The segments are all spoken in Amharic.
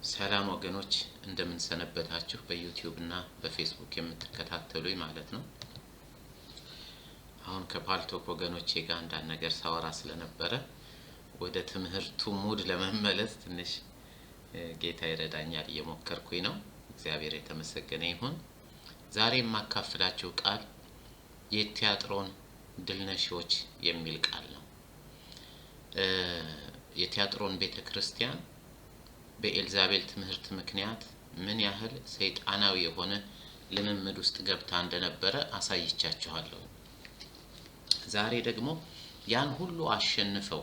ሰላም ወገኖች እንደምን ሰነበታችሁ በዩቲዩብ እና በፌስቡክ የምትከታተሉኝ ማለት ነው። አሁን ከፓልቶክ ወገኖቼ ጋር አንዳንድ ነገር ሳወራ ስለነበረ ወደ ትምህርቱ ሙድ ለመመለስ ትንሽ ጌታ ይረዳኛል እየሞከርኩኝ ነው። እግዚአብሔር የተመሰገነ ይሁን። ዛሬ የማካፍላችሁ ቃል የቲያጥሮን ድልነሺዎች የሚል ቃል ነው። የቲያጥሮን ቤተክርስቲያን በኤልዛቤል ትምህርት ምክንያት ምን ያህል ሰይጣናዊ የሆነ ልምምድ ውስጥ ገብታ እንደነበረ አሳይቻችኋለሁ። ዛሬ ደግሞ ያን ሁሉ አሸንፈው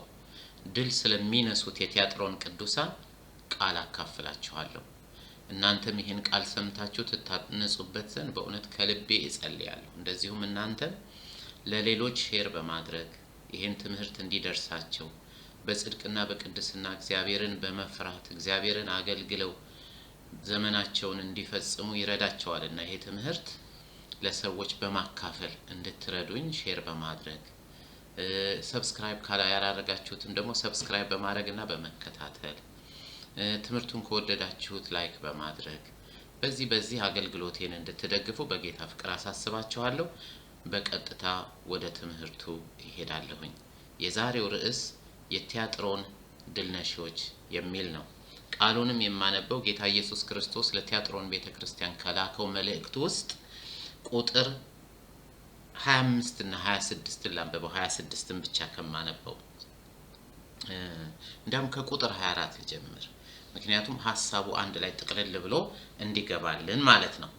ድል ስለሚነሱት የቲያጥሮን ቅዱሳን ቃል አካፍላችኋለሁ። እናንተም ይህን ቃል ሰምታችሁ ትታነጹበት ዘንድ በእውነት ከልቤ እጸልያለሁ። እንደዚሁም እናንተም ለሌሎች ሼር በማድረግ ይህን ትምህርት እንዲደርሳቸው በጽድቅና በቅድስና እግዚአብሔርን በመፍራት እግዚአብሔርን አገልግለው ዘመናቸውን እንዲፈጽሙ ይረዳቸዋልና ይሄ ትምህርት ለሰዎች በማካፈል እንድትረዱኝ ሼር በማድረግ ሰብስክራይብ ያላደረጋችሁትም ደግሞ ሰብስክራይብ በማድረግና በመከታተል ትምህርቱን ከወደዳችሁት ላይክ በማድረግ በዚህ አገልግሎቴን እንድትደግፉ በጌታ ፍቅር አሳስባችኋለሁ። በቀጥታ ወደ ትምህርቱ ይሄዳለሁኝ። የዛሬው ርዕስ የቲያጥሮን ድልነሺዎች የሚል ነው። ቃሉንም የማነበው ጌታ ኢየሱስ ክርስቶስ ለቲያጥሮን ቤተክርስቲያን ከላከው መልእክት ውስጥ ቁጥር 25 እና 26 ላንብበው። 26ን ብቻ ከማነበው እንደም ከቁጥር 24 ልጀምር፣ ምክንያቱም ሐሳቡ አንድ ላይ ጥቅልል ብሎ እንዲገባልን ማለት ነው።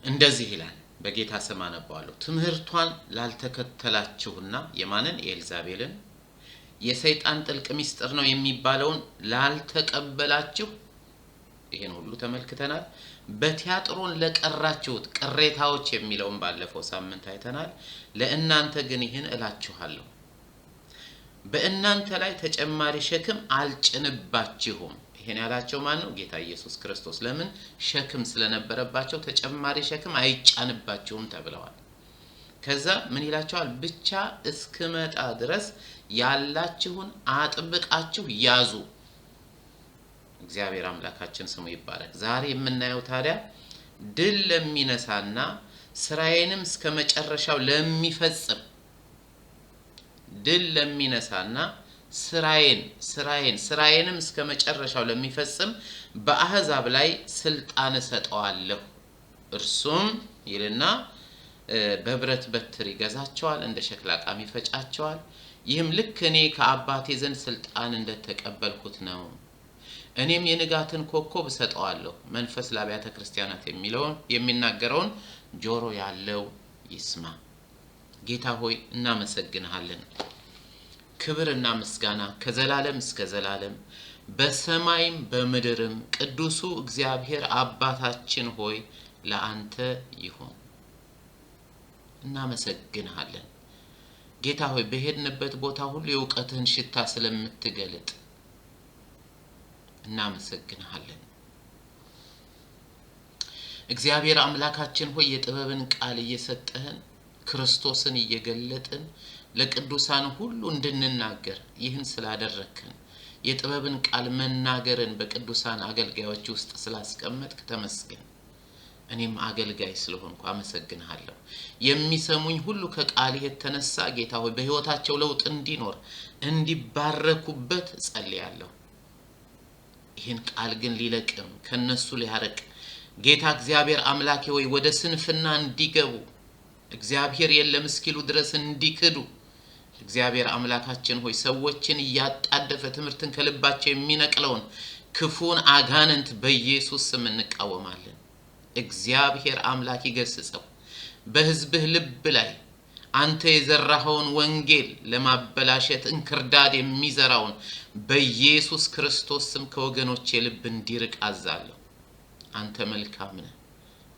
እንደዚህ ይላል፣ በጌታ ስም አነባዋለሁ። ትምህርቷን ላልተከተላችሁና የማንን ኤልዛቤልን የሰይጣን ጥልቅ ሚስጥር ነው የሚባለውን ላልተቀበላችሁ፣ ይሄን ሁሉ ተመልክተናል። በቲያጥሮን ለቀራችሁት ቅሬታዎች የሚለውን ባለፈው ሳምንት አይተናል። ለእናንተ ግን ይህን እላችኋለሁ፣ በእናንተ ላይ ተጨማሪ ሸክም አልጭንባችሁም። ይሄን ያላቸው ማን ነው? ጌታ ኢየሱስ ክርስቶስ። ለምን? ሸክም ስለነበረባቸው ተጨማሪ ሸክም አይጫንባችሁም ተብለዋል። ከዛ ምን ይላቸዋል? ብቻ እስክመጣ ድረስ ያላችሁን አጥብቃችሁ ያዙ። እግዚአብሔር አምላካችን ስሙ ይባረክ። ዛሬ የምናየው ታዲያ ድል ለሚነሳና ስራዬንም እስከመጨረሻው ለሚፈጽም ድል ለሚነሳና ስራዬንም እስከመጨረሻው ለሚፈጽም በአህዛብ ላይ ስልጣን ሰጠዋለሁ። እርሱም ይልና በብረት በትር ይገዛቸዋል፣ እንደ ሸክላ ዕቃም ይፈጫቸዋል። ይህም ልክ እኔ ከአባቴ ዘንድ ስልጣን እንደተቀበልኩት ነው። እኔም የንጋትን ኮከብ ሰጠዋለሁ። መንፈስ ለአብያተ ክርስቲያናት የሚናገረውን ጆሮ ያለው ይስማ። ጌታ ሆይ እናመሰግንሃለን። ክብርና ምስጋና ከዘላለም እስከ ዘላለም በሰማይም በምድርም ቅዱሱ እግዚአብሔር አባታችን ሆይ ለአንተ ይሁን። እናመሰግንሃለን ጌታ ሆይ፣ በሄድንበት ቦታ ሁሉ የእውቀትህን ሽታ ስለምትገልጥ እናመሰግንሃለን። እግዚአብሔር አምላካችን ሆይ የጥበብን ቃል እየሰጠህን ክርስቶስን እየገለጥን ለቅዱሳን ሁሉ እንድንናገር ይህን ስላደረከን የጥበብን ቃል መናገርን በቅዱሳን አገልጋዮች ውስጥ ስላስቀመጥክ ተመስገን። እኔም አገልጋይ ስለሆንኩ አመሰግንሃለሁ። የሚሰሙኝ ሁሉ ከቃልህ የተነሳ ጌታ ሆይ በህይወታቸው ለውጥ እንዲኖር እንዲባረኩበት ጸልያለሁ። ይህን ቃል ግን ሊለቅም ከነሱ ሊያርቅ ጌታ እግዚአብሔር አምላኬ ሆይ ወደ ስንፍና እንዲገቡ እግዚአብሔር የለም እስኪሉ ድረስ እንዲክዱ እግዚአብሔር አምላካችን ሆይ ሰዎችን ያጣደፈ ትምህርትን ከልባቸው የሚነቅለውን ክፉን አጋንንት በኢየሱስ ስም እንቃወማለን። እግዚአብሔር አምላክ ይገስጸው። በህዝብህ ልብ ላይ አንተ የዘራኸውን ወንጌል ለማበላሸት እንክርዳድ የሚዘራውን በኢየሱስ ክርስቶስ ስም ከወገኖቼ ልብ እንዲርቅ አዛለሁ። አንተ መልካም ነህ፣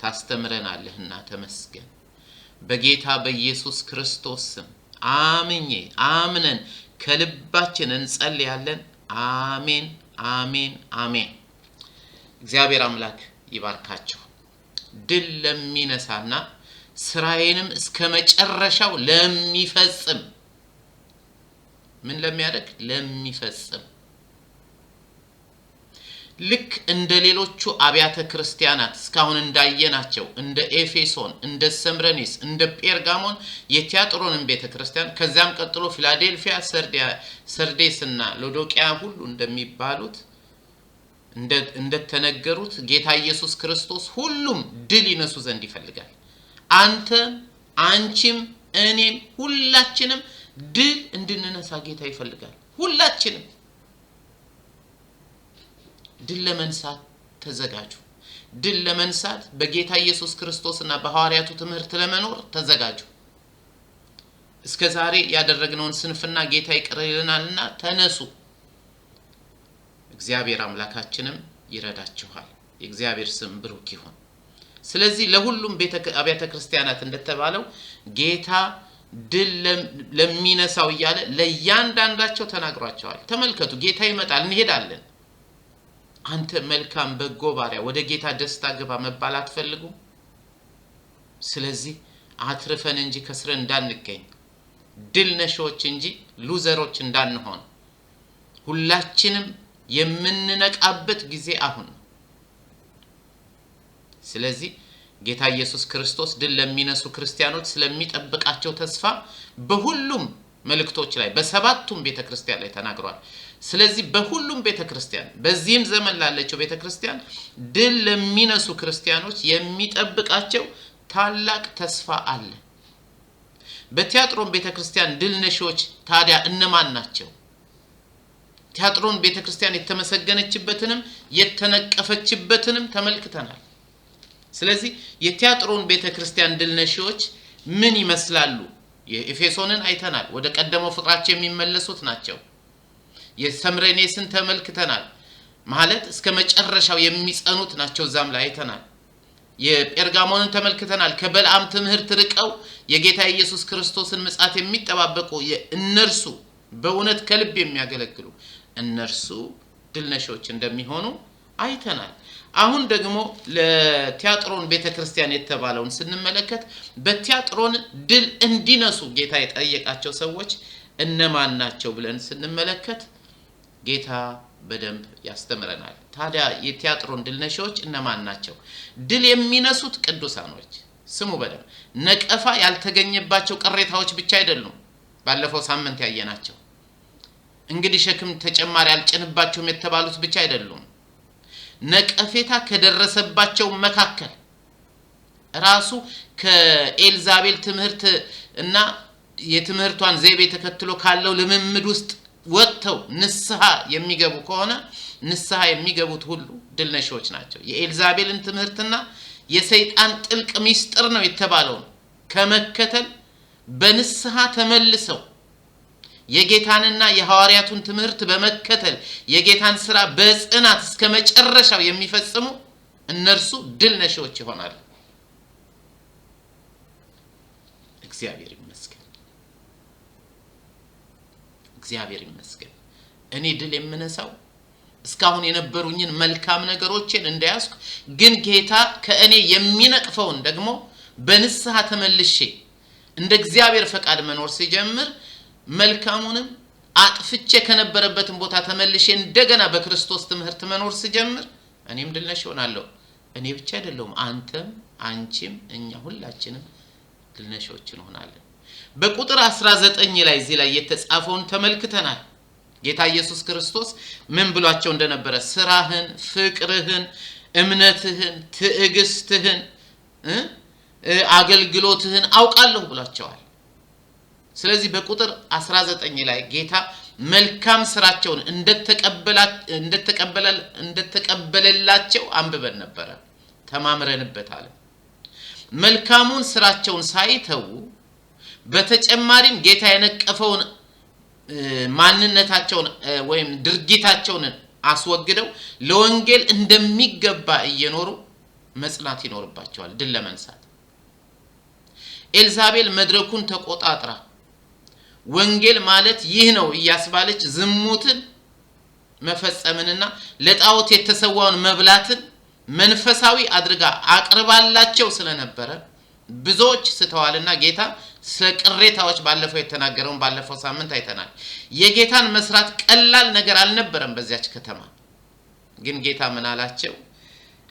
ታስተምረናለህና ተመስገን። በጌታ በኢየሱስ ክርስቶስ ስም አምነን ከልባችን እንጸልያለን። አሜን አሜን አሜን። እግዚአብሔር አምላክ ይባርካችሁ። ድል ለሚነሳና ስራዬንም እስከመጨረሻው ለሚፈጽም ምን ለሚያደርግ? ለሚፈጽም ልክ እንደ ሌሎቹ አብያተ ክርስቲያናት እስካሁን እንዳየናቸው እንደ ኤፌሶን እንደ ሰምረኒስ እንደ ጴርጋሞን የቲያጥሮንን ቤተክርስቲያን ከዛም ቀጥሎ ፊላዴልፊያ ሰርዴስና ሎዶቅያ ሁሉ እንደሚባሉት እንደተነገሩት ጌታ ኢየሱስ ክርስቶስ ሁሉም ድል ይነሱ ዘንድ ይፈልጋል። አንተ አንቺም እኔም ሁላችንም ድል እንድንነሳ ጌታ ይፈልጋል። ሁላችንም ድል ለመንሳት ተዘጋጁ። ድል ለመንሳት በጌታ ኢየሱስ ክርስቶስና በሐዋርያቱ ትምህርት ለመኖር ተዘጋጁ። እስከዛሬ ያደረግነውን ስንፍና ጌታ ይቅር ይለናልና ተነሱ። እግዚአብሔር አምላካችንም ይረዳችኋል። የእግዚአብሔር ስም ብሩክ ይሁን። ስለዚህ ለሁሉም አብያተ ክርስቲያናት እንደተባለው ጌታ ድል ለሚነሳው ይያለ ለያንዳንዳቸው ተናግሯቸዋል። ተመልከቱ፣ ጌታ ይመጣል፣ እንሄዳለን። አንተ መልካም በጎ ባሪያ ወደ ጌታ ደስታ ግባ መባል አትፈልጉ? ስለዚህ አትርፈን እንጂ ከስረን እንዳንገኝ ድል ነሾች እንጂ ሉዘሮች እንዳንሆን ሁላችንም የምንነቃበት ጊዜ አሁን ነው። ስለዚህ ጌታ ኢየሱስ ክርስቶስ ድል ለሚነሱ ክርስቲያኖች ስለሚጠብቃቸው ተስፋ በሁሉም መልእክቶች ላይ በሰባቱም ቤተክርስቲያን ላይ ተናግሯል። ስለዚህ በሁሉም ቤተክርስቲያን በዚህም ዘመን ላለችው ቤተክርስቲያን ድል ለሚነሱ ክርስቲያኖች የሚጠብቃቸው ታላቅ ተስፋ አለ። በቲያጥሮን ቤተክርስቲያን ድል ነሾች ታዲያ እነማን ናቸው? ቲያጥሮን ቤተክርስቲያን የተመሰገነችበትንም የተነቀፈችበትንም ተመልክተናል። ስለዚህ የቲያጥሮን ቤተክርስቲያን ድል ነሾች ምን ይመስላሉ? የኤፌሶንን አይተናል። ወደ ቀደመው ፍቅራቸው የሚመለሱት ናቸው። የሰምረኔስን ተመልክተናል። ማለት እስከ መጨረሻው የሚጸኑት ናቸው። ዛም ላይ አይተናል። የጴርጋሞንን ተመልክተናል። ከበልዓም ትምህርት ርቀው የጌታ ኢየሱስ ክርስቶስን ምጽአት የሚጠባበቁ እነርሱ በእውነት ከልብ የሚያገለግሉ እነርሱ ድል ነሾች እንደሚሆኑ አይተናል። አሁን ደግሞ ለቲያጥሮን ቤተክርስቲያን የተባለውን ስንመለከት በቲያጥሮን ድል እንዲነሱ ጌታ የጠየቃቸው ሰዎች እነማን ናቸው ብለን ስንመለከት ጌታ በደንብ ያስተምረናል። ታዲያ የቲያጥሮን ድል ነሾች እነማን ናቸው? ድል የሚነሱት ቅዱሳኖች ስሙ በደንብ ነቀፋ ያልተገኘባቸው ቅሬታዎች ብቻ አይደሉም። ባለፈው ሳምንት ያየናቸው እንግዲህ ሸክም ተጨማሪ ያልጨንባቸውም የተባሉት ብቻ አይደሉም። ነቀፌታ ከደረሰባቸው መካከል ራሱ ከኤልዛቤል ትምህርት እና የትምህርቷን ዘይቤ ተከትሎ ካለው ልምምድ ውስጥ ወጥተው ንስሐ የሚገቡ ከሆነ ንስሐ የሚገቡት ሁሉ ድል ነሾች ናቸው። የኤልዛቤልን ትምህርትና የሰይጣን ጥልቅ ሚስጥር ነው የተባለው ከመከተል በንስሐ ተመልሰው የጌታንና የሐዋርያቱን ትምህርት በመከተል የጌታን ሥራ በጽናት እስከ መጨረሻው የሚፈጽሙ እነርሱ ድል ነሾች ይሆናሉ። እግዚአብሔር ይመስገን። እግዚአብሔር ይመስገን። እኔ ድል የምነሳው እስካሁን የነበሩኝን መልካም ነገሮችን እንዳያስኩ ግን ጌታ ከእኔ የሚነቅፈውን ደግሞ በንስሐ ተመልሼ እንደ እግዚአብሔር ፈቃድ መኖር ሲጀምር መልካሙንም አጥፍቼ ከነበረበትን ቦታ ተመልሼ እንደገና በክርስቶስ ትምህርት መኖር ሲጀምር እኔም ድል ነሽ ሆናለሁ። እኔ ብቻ አይደለሁም፣ አንተም አንቺም እኛ ሁላችንም ድል ነሾች እንሆናለን። በቁጥር 19 ላይ እዚህ ላይ የተጻፈውን ተመልክተናል። ጌታ ኢየሱስ ክርስቶስ ምን ብሏቸው እንደነበረ ስራህን፣ ፍቅርህን፣ እምነትህን፣ ትዕግስትህን፣ አገልግሎትህን አውቃለሁ ብሏቸዋል። ስለዚህ በቁጥር 19 ላይ ጌታ መልካም ስራቸውን እንደተቀበለላቸው አንብበን ነበር፣ ተማምረንበታል። መልካሙን ስራቸውን ሳይተው በተጨማሪም ጌታ የነቀፈውን ማንነታቸውን ወይም ድርጊታቸውን አስወግደው ለወንጌል እንደሚገባ እየኖሩ መጽናት ይኖርባቸዋል ድል ለመንሳት። ኤልዛቤል መድረኩን ተቆጣጥራ ወንጌል ማለት ይህ ነው እያስባለች ዝሙትን መፈጸምንና ለጣዖት የተሰዋውን መብላትን መንፈሳዊ አድርጋ አቅርባላቸው ስለነበረ ብዙዎች ስተዋልና ጌታ ስለቅሬታዎች ባለፈው የተናገረውን ባለፈው ሳምንት አይተናል። የጌታን መስራት ቀላል ነገር አልነበረም። በዚያች ከተማ ግን ጌታ ምን አላቸው?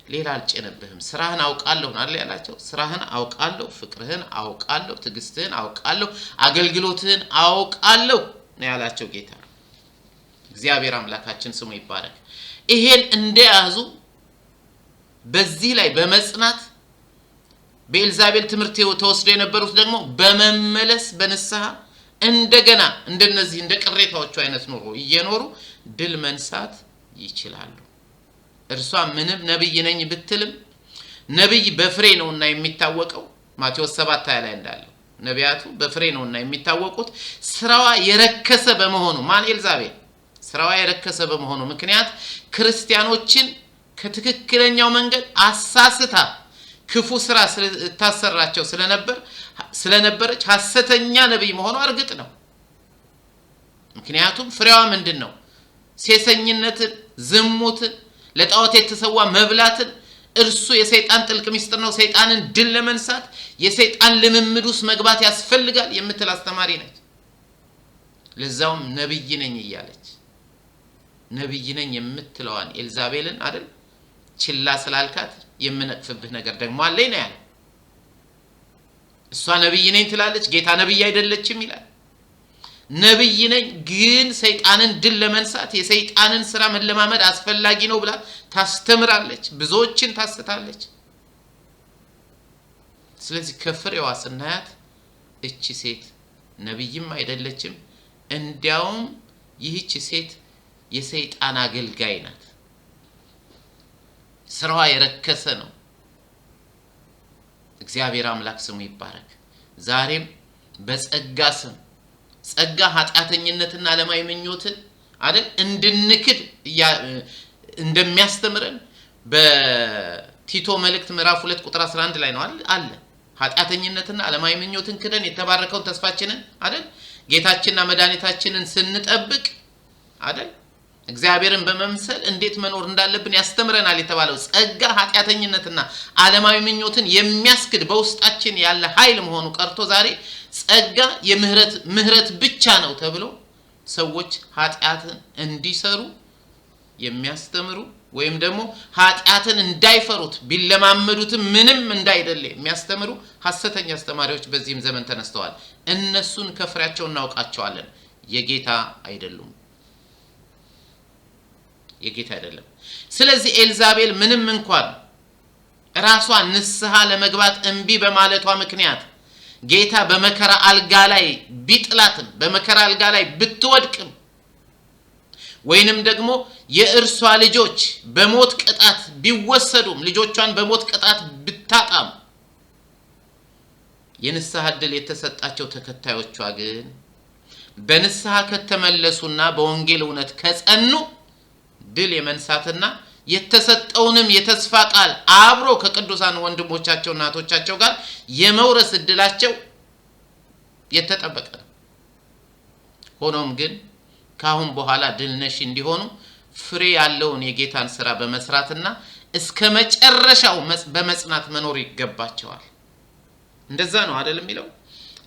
ሌላ አልጨነብህም፣ ስራህን አውቃለሁ አይደል ያላቸው። ስራህን አውቃለሁ፣ ፍቅርህን አውቃለሁ፣ ትዕግስትህን አውቃለሁ፣ አገልግሎትህን አውቃለሁ ነው ያላቸው ጌታ። እግዚአብሔር አምላካችን ስሙ ይባረክ። ይሄን እንደያዙ በዚህ ላይ በመጽናት በኤልዛቤል ትምህርት ተወስደው የነበሩት ደግሞ በመመለስ በንስሐ እንደገና እንደነዚህ እንደ ቅሬታዎቹ አይነት ኑሮ እየኖሩ ድል መንሳት ይችላሉ። እርሷ ምንም ነብይ ነኝ ብትልም ነብይ በፍሬ ነውና የሚታወቀው ማቴዎስ 7 ላይ እንዳለው ነቢያቱ በፍሬ ነውና የሚታወቁት ስራዋ የረከሰ በመሆኑ ማን ኤልዛቤል ስራዋ የረከሰ በመሆኑ ምክንያት ክርስቲያኖችን ከትክክለኛው መንገድ አሳስታ ክፉ ስራ ታሰራቸው ስለነበረች ሐሰተኛ ነብይ መሆኑ እርግጥ ነው። ምክንያቱም ፍሬዋ ምንድነው? ሴሰኝነትን፣ ዝሙትን፣ ለጣዖት የተሰዋ መብላትን እርሱ የሰይጣን ጥልቅ ሚስጥር ነው። ሰይጣንን ድል ለመንሳት የሰይጣን ልምምድ ውስጥ መግባት ያስፈልጋል የምትል አስተማሪ ነች። ለዛውም ነብይ ነኝ እያለች ነብይ ነኝ የምትለዋን ኤልዛቤልን አይደል ችላ ስላልካት የምነቅፍብህ ነገር ደግሞ አለኝ ነው ያለው። እሷ ነብይ ነኝ ትላለች፣ ጌታ ነብይ አይደለችም ይላል። ነብይ ነኝ ግን ሰይጣንን ድል ለመንሳት የሰይጣንን ስራ መለማመድ አስፈላጊ ነው ብላ ታስተምራለች፣ ብዙዎችን ታስታለች። ስለዚህ ከፍሬዋ ስናያት እቺ ሴት ነብይም አይደለችም፣ እንዲያውም ይህች ሴት የሰይጣን አገልጋይ ናት። ስራዋ የረከሰ ነው። እግዚአብሔር አምላክ ስሙ ይባረክ። ዛሬም በጸጋ ስም ጸጋ ኃጢአተኝነትና ዓለማዊ ምኞትን አይደል እንድንክድ እንደሚያስተምረን በቲቶ መልእክት ምዕራፍ 2 ቁጥር 11 ላይ ነው አለ። ኃጢአተኝነትና ዓለማዊ ምኞትን ክደን የተባረከውን ተስፋችንን አይደል ጌታችንና መድኃኒታችንን ስንጠብቅ አይደል እግዚአብሔርን በመምሰል እንዴት መኖር እንዳለብን ያስተምረናል የተባለው ጸጋ ኃጢአተኝነትና ዓለማዊ ምኞትን የሚያስክድ በውስጣችን ያለ ኃይል መሆኑ ቀርቶ ዛሬ ጸጋ የምህረት ብቻ ነው ተብሎ ሰዎች ኃጢአትን እንዲሰሩ የሚያስተምሩ ወይም ደግሞ ኃጢአትን እንዳይፈሩት ቢለማመዱትም ምንም እንዳይደለ የሚያስተምሩ ሐሰተኛ አስተማሪዎች በዚህም ዘመን ተነስተዋል። እነሱን ከፍሬያቸው እናውቃቸዋለን። የጌታ አይደሉም። የጌታ አይደለም። ስለዚህ ኤልዛቤል ምንም እንኳን ራሷ ንስሐ ለመግባት እንቢ በማለቷ ምክንያት ጌታ በመከራ አልጋ ላይ ቢጥላትም በመከራ አልጋ ላይ ብትወድቅም ወይንም ደግሞ የእርሷ ልጆች በሞት ቅጣት ቢወሰዱም ልጆቿን በሞት ቅጣት ብታጣም የንስሐ ዕድል የተሰጣቸው ተከታዮቿ ግን በንስሐ ከተመለሱና በወንጌል እውነት ከጸኑ ድል የመንሳትና የተሰጠውንም የተስፋ ቃል አብሮ ከቅዱሳን ወንድሞቻቸውና እህቶቻቸው ጋር የመውረስ ዕድላቸው የተጠበቀ ነው። ሆኖም ግን ካሁን በኋላ ድል ነሽ እንዲሆኑ ፍሬ ያለውን የጌታን ሥራ በመስራትና እስከ መጨረሻው በመጽናት መኖር ይገባቸዋል። እንደዛ ነው አይደል የሚለው።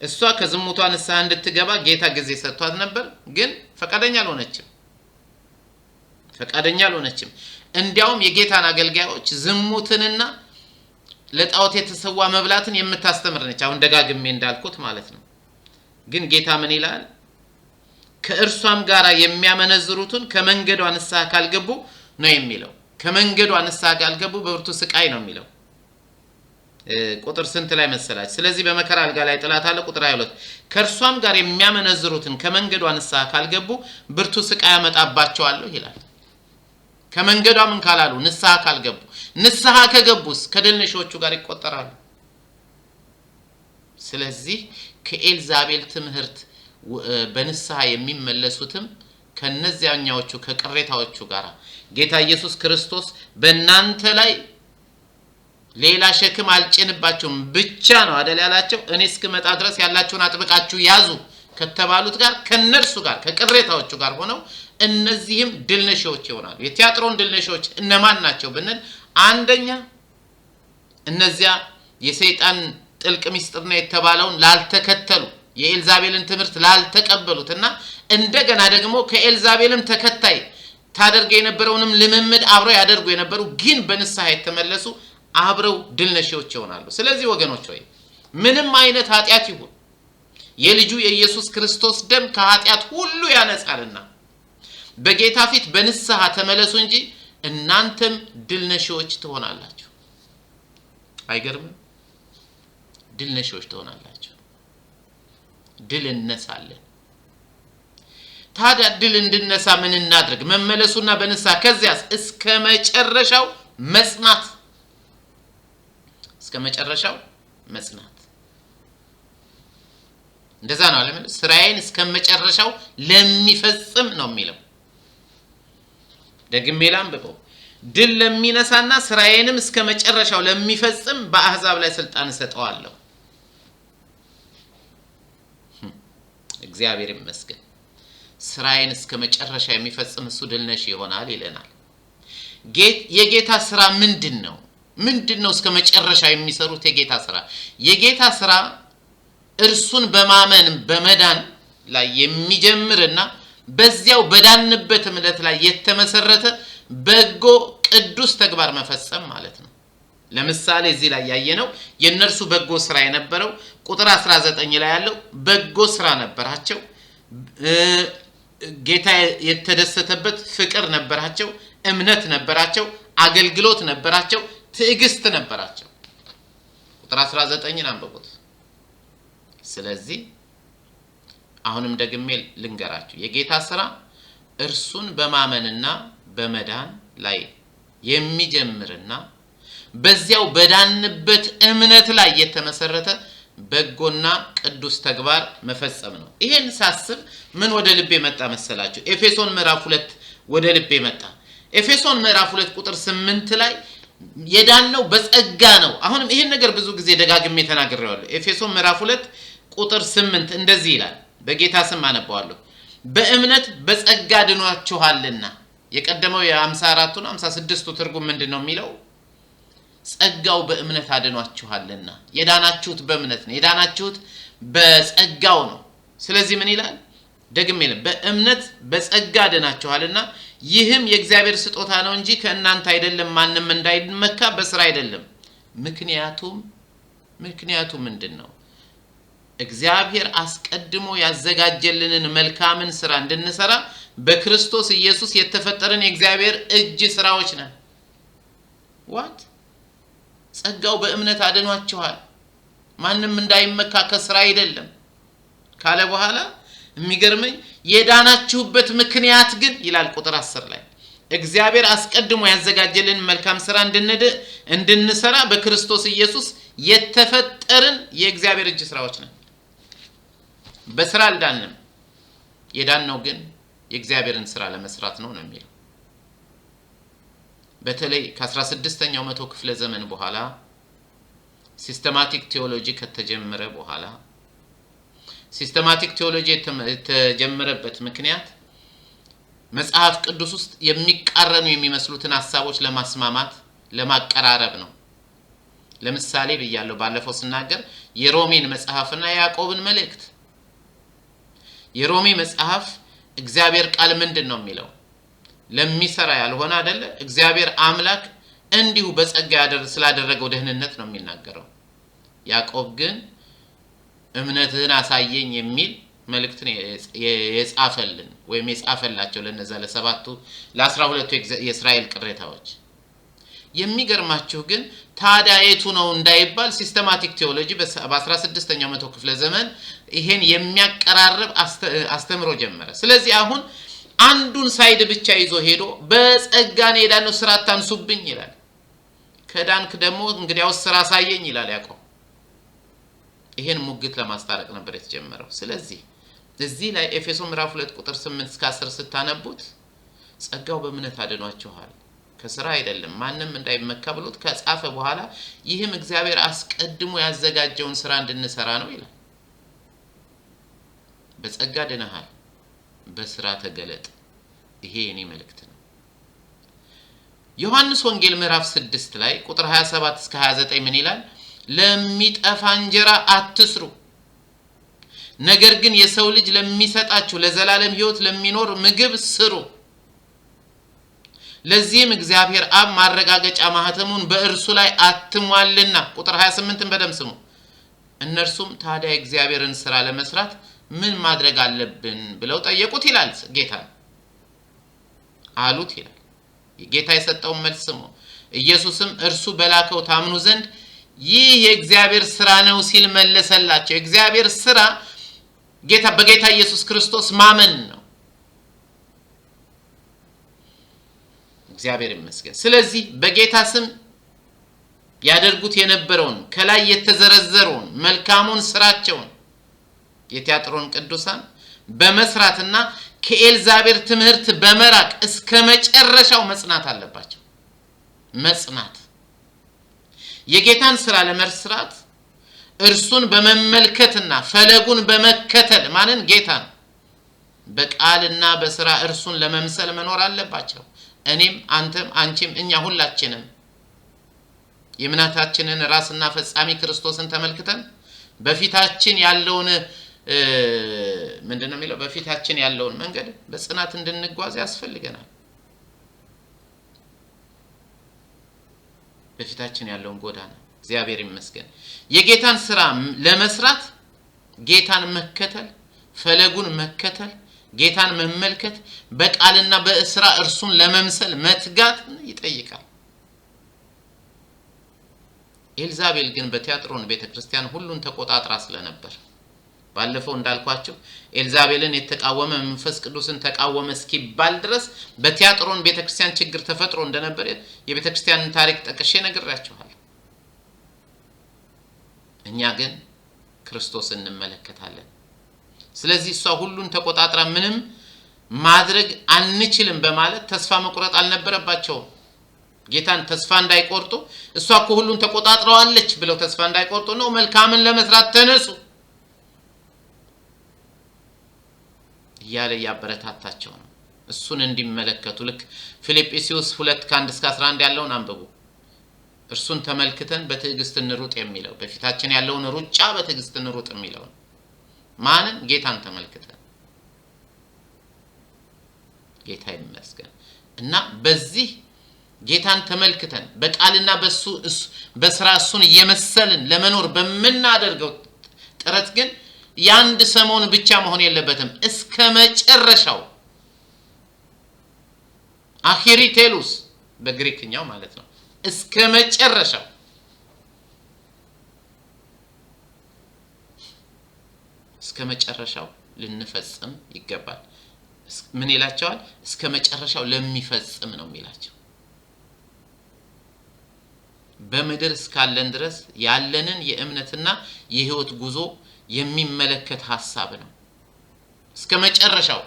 እሷ ከዝሙቷ ንስሐ እንድትገባ ጌታ ጊዜ ሰጥቷት ነበር፣ ግን ፈቃደኛ አልሆነችም። እንዲያውም የጌታን አገልጋዮች ዝሙትንና ለጣዖት የተሰዋ መብላትን የምታስተምር ነች። አሁን ደጋግሜ እንዳልኩት ማለት ነው። ግን ጌታ ምን ይላል? ከእርሷም ጋር የሚያመነዝሩትን ከመንገዷ ንስሐ ካልገቡ ነው የሚለው። ከመንገዷ ንስሐ ካልገቡ በብርቱ ስቃይ ነው የሚለው። ቁጥር ስንት ላይ መሰላች? ስለዚህ በመከራ አልጋ ላይ ጥላታለሁ። ቁጥር 22 ከእርሷም ጋር የሚያመነዝሩትን ከመንገዷ ንስሐ ካልገቡ ብርቱ ስቃይ ያመጣባቸዋለሁ ይላል። ከመንገዷ ምን ካላሉ? ንስሐ ካልገቡ። ንስሐ ከገቡስ ከድል ነሾቹ ጋር ይቆጠራሉ። ስለዚህ ከኤልዛቤል ትምህርት በንስሐ የሚመለሱትም ከነዚያኛዎቹ ከቅሬታዎቹ ጋር ጌታ ኢየሱስ ክርስቶስ በእናንተ ላይ ሌላ ሸክም አልጭንባችሁም ብቻ ነው አይደል ያላቸው። እኔ እስክመጣ ድረስ ያላችሁን አጥብቃችሁ ያዙ ከተባሉት ጋር ከነርሱ ጋር ከቅሬታዎቹ ጋር ሆነው እነዚህም ድል ነሾች ይሆናሉ። የቲያጥሮን ድል ነሾች እነማን ናቸው ብንል፣ አንደኛ እነዚያ የሰይጣን ጥልቅ ሚስጥር ነው የተባለውን ላልተከተሉ የኤልዛቤልን ትምህርት ላልተቀበሉትና እንደገና ደግሞ ከኤልዛቤልም ተከታይ ታደርገ የነበረውንም ልምምድ አብረው ያደርጉ የነበሩ ግን በንስሐ የተመለሱ አብረው ድል ነሺዎች ይሆናሉ። ስለዚህ ወገኖች ሆይ ምንም አይነት ኃጢአት ይሁን የልጁ የኢየሱስ ክርስቶስ ደም ከኃጢአት ሁሉ ያነጻልና በጌታ ፊት በንስሐ ተመለሱ እንጂ እናንተም ድል ነሺዎች ትሆናላችሁ። አይገርም? ድል ነሺዎች ትሆናላችሁ። ድል እንነሳለን። ታዲያ ድል እንድነሳ ምን እናድርግ? መመለሱና በንስሐ ከዚያስ እስከ መጨረሻው መጽናት። እስከ መጨረሻው መጽናት እንደዛ ነው አለምን ስራዬን እስከ መጨረሻው ለሚፈጽም ነው የሚለው። ደግሜ ላንብበው። ድል ለሚነሳና ስራዬንም እስከ መጨረሻው ለሚፈጽም በአሕዛብ ላይ ስልጣን ሰጠዋለሁ። እግዚአብሔር ይመስገን። ስራዬን እስከ መጨረሻ የሚፈጽም እሱ ድል ነሺ ይሆናል ይለናል። የጌታ ስራ ምንድነው? ምንድነው እስከ መጨረሻ የሚሰሩት የጌታ ስራ? የጌታ ስራ እርሱን በማመን በመዳን ላይ የሚጀምርና በዚያው በዳንበት እምነት ላይ የተመሰረተ በጎ ቅዱስ ተግባር መፈጸም ማለት ነው። ለምሳሌ እዚህ ላይ ያየነው የነርሱ በጎ ስራ የነበረው ቁጥር 19 ላይ ያለው በጎ ስራ ነበራቸው። ጌታ የተደሰተበት ፍቅር ነበራቸው፣ እምነት ነበራቸው፣ አገልግሎት ነበራቸው፣ ትዕግስት ነበራቸው። ቁጥር 19ን አንብቡት። ስለዚህ አሁንም ደግሜ ልንገራችሁ የጌታ ስራ እርሱን በማመንና በመዳን ላይ የሚጀምርና በዚያው በዳንበት እምነት ላይ የተመሰረተ በጎና ቅዱስ ተግባር መፈጸም ነው። ይሄን ሳስብ ምን ወደ ልቤ መጣ መሰላችሁ? ኤፌሶን ምዕራፍ 2 ወደ ልቤ መጣ። ኤፌሶን ምዕራፍ 2 ቁጥር 8 ላይ የዳነው በጸጋ ነው። አሁንም ይሄን ነገር ብዙ ጊዜ ደጋግሜ ተናግሬዋለሁ። ኤፌሶን ምዕራፍ 2 ቁጥር 8 እንደዚህ ይላል። በጌታ ስም አነባዋለሁ። በእምነት በጸጋ ድኗችኋልና። የቀደመው የ54ቱና 56ቱ ትርጉም ምንድነው የሚለው? ጸጋው በእምነት አድኗችኋልና። የዳናችሁት በእምነት ነው። የዳናችሁት በጸጋው ነው። ስለዚህ ምን ይላል? ደግሜ በእምነት በጸጋ ድናችኋልና ይህም የእግዚአብሔር ስጦታ ነው እንጂ ከእናንተ አይደለም፣ ማንም እንዳይመካ በስራ አይደለም። ምክንያቱም ምንድነው? እግዚአብሔር አስቀድሞ ያዘጋጀልንን መልካምን ስራ እንድንሰራ በክርስቶስ ኢየሱስ የተፈጠረን የእግዚአብሔር እጅ ስራዎች ነን። ዋት ጸጋው በእምነት አድኗችኋል፣ ማንም እንዳይመካ ከስራ አይደለም ካለ በኋላ የሚገርመኝ የዳናችሁበት ምክንያት ግን ይላል ቁጥር 10 ላይ እግዚአብሔር አስቀድሞ ያዘጋጀልን መልካም ስራ እንድንሰራ በክርስቶስ ኢየሱስ የተፈጠረን የእግዚአብሔር እጅ ስራዎች ነን። በስራ አልዳንም። የዳነው ግን የእግዚአብሔርን ስራ ለመስራት ነው የሚለው። በተለይ ከ16ኛው መቶ ክፍለ ዘመን በኋላ ሲስተማቲክ ቴዎሎጂ ከተጀመረ በኋላ ሲስተማቲክ ቴዎሎጂ የተጀመረበት ምክንያት መጽሐፍ ቅዱስ ውስጥ የሚቃረኑ የሚመስሉትን ሐሳቦች ለማስማማት ለማቀራረብ ነው። ለምሳሌ ብያለሁ ባለፈው ስናገር የሮሜን መጽሐፍና ያዕቆብን መልእክት። የሮሜ መጽሐፍ እግዚአብሔር ቃል ምንድነው የሚለው? ለሚሰራ ያልሆነ አይደለ? እግዚአብሔር አምላክ እንዲሁ በጸጋ ስላደረገው ደህንነት ነው የሚናገረው። ያዕቆብ ግን እምነትህን አሳየኝ የሚል መልእክትን የጻፈልን ወይም የጻፈላቸው ለነዛ ለሰባቱ ለ12ቱ የእስራኤል ቅሬታዎች። የሚገርማችሁ ግን ታዲያ የቱ ነው እንዳይባል ሲስተማቲክ ቴዎሎጂ በ16ኛው መቶ ክፍለ ዘመን ይሄን የሚያቀራርብ አስተምሮ ጀመረ። ስለዚህ አሁን አንዱን ሳይድ ብቻ ይዞ ሄዶ በጸጋኔ የዳነው ስራ ታንሱብኝ ይላል። ከዳንክ ደግሞ እንግዲያው ስራ አሳየኝ ይላል ያዕቆብ። ይሄን ሙግት ለማስታረቅ ነበር የተጀመረው። ስለዚህ እዚህ ላይ ኤፌሶን ምዕራፍ 2 ቁጥር 8 እስከ 10 ስታነቡት ጸጋው በእምነት አድኗችኋል ከስራ አይደለም ማንም እንዳይመካ ብሎት ከጻፈ በኋላ ይህም እግዚአብሔር አስቀድሞ ያዘጋጀውን ስራ እንድንሰራ ነው ይላል። በጸጋ ድነሃል፣ በስራ ተገለጥ። ይሄ የኔ መልእክት ነው። ዮሐንስ ወንጌል ምዕራፍ 6 ላይ ቁጥር 27 እስከ 29 ምን ይላል? ለሚጠፋ እንጀራ አትስሩ፣ ነገር ግን የሰው ልጅ ለሚሰጣችሁ ለዘላለም ሕይወት ለሚኖር ምግብ ስሩ። ለዚህም እግዚአብሔር አብ ማረጋገጫ ማህተሙን በእርሱ ላይ አትሟልና። ቁጥር 28ን በደምብ ስሙ። እነርሱም ታዲያ እግዚአብሔርን ሥራ ለመስራት ምን ማድረግ አለብን ብለው ጠየቁት ይላል ጌታ። አሉት ይላል ጌታ የሰጠውን መልስ ስሙ። ኢየሱስም እርሱ በላከው ታምኑ ዘንድ ይህ የእግዚአብሔር ሥራ ነው ሲል መለሰላቸው። የእግዚአብሔር ሥራ በጌታ ኢየሱስ ክርስቶስ ማመን ነው። እግዚአብሔር ይመስገን። ስለዚህ በጌታ ስም ያደርጉት የነበረውን ከላይ የተዘረዘረውን መልካሙን ስራቸውን የቲያጥሮን ቅዱሳን በመስራትና ከኤልዛቤል ትምህርት በመራቅ እስከ መጨረሻው መጽናት አለባቸው። መጽናት የጌታን ሥራ ለመስራት እርሱን በመመልከትና ፈለጉን በመከተል ማንን? ጌታን በቃልና በሥራ እርሱን ለመምሰል መኖር አለባቸው። እኔም አንተም አንቺም እኛ ሁላችንም የእምነታችንን ራስና ፈጻሚ ክርስቶስን ተመልክተን በፊታችን ያለውን ምንድነው የሚለው? በፊታችን ያለውን መንገድ በጽናት እንድንጓዝ ያስፈልገናል። በፊታችን ያለውን ጎዳና እግዚአብሔር ይመስገን። የጌታን ሥራ ለመስራት ጌታን መከተል፣ ፈለጉን መከተል፣ ጌታን መመልከት፣ በቃልና በሥራ እርሱን ለመምሰል መትጋት ይጠይቃል። ኤልዛቤል ግን በቲያጥሮን ቤተክርስቲያን ሁሉን ተቆጣጥራ ስለነበር ባለፈው እንዳልኳችሁ ኤልዛቤልን የተቃወመ መንፈስ ቅዱስን ተቃወመ እስኪባል ድረስ በቲያጥሮን ቤተክርስቲያን ችግር ተፈጥሮ እንደነበር የቤተክርስቲያንን ታሪክ ጠቅሼ ነግራችኋለሁ። እኛ ግን ክርስቶስን እንመለከታለን። ስለዚህ እሷ ሁሉን ተቆጣጥራ ምንም ማድረግ አንችልም በማለት ተስፋ መቁረጥ አልነበረባቸውም። ጌታን ተስፋ እንዳይቆርጡ እሷ እኮ ሁሉን ተቆጣጥራዋለች ብለው ተስፋ እንዳይቆርጡ ነው መልካምን ለመስራት ተነሱ እያለ ያበረታታቸው ነው። እሱን እንዲመለከቱ ልክ ፊልጵስዩስ 2:1-11 ያለውን አንብቡ። እርሱን ተመልክተን በትዕግስት እንሩጥ የሚለው በፊታችን ያለውን ሩጫ በትዕግስት እንሩጥ የሚለው ማንን? ጌታን ተመልክተን። ጌታ ይመስገን። እና በዚህ ጌታን ተመልክተን በቃልና በሥራ እሱን እየመሰልን ለመኖር በመናደርገው ጥረት ግን ያንድ ሰሞን ብቻ መሆን የለበትም። እስከ መጨረሻው አኺሪቴሉስ በግሪክኛው ማለት ነው። እስከ መጨረሻው ልንፈጽም ይገባል። ምን ይላቸዋል? እስከ መጨረሻው ለሚፈጽም ነው የሚላቸው። በምድር እስካለን ድረስ ያለንን የእምነትና የህይወት ጉዞ የሚመለከት ሐሳብ ነው። እስከ መጨረሻው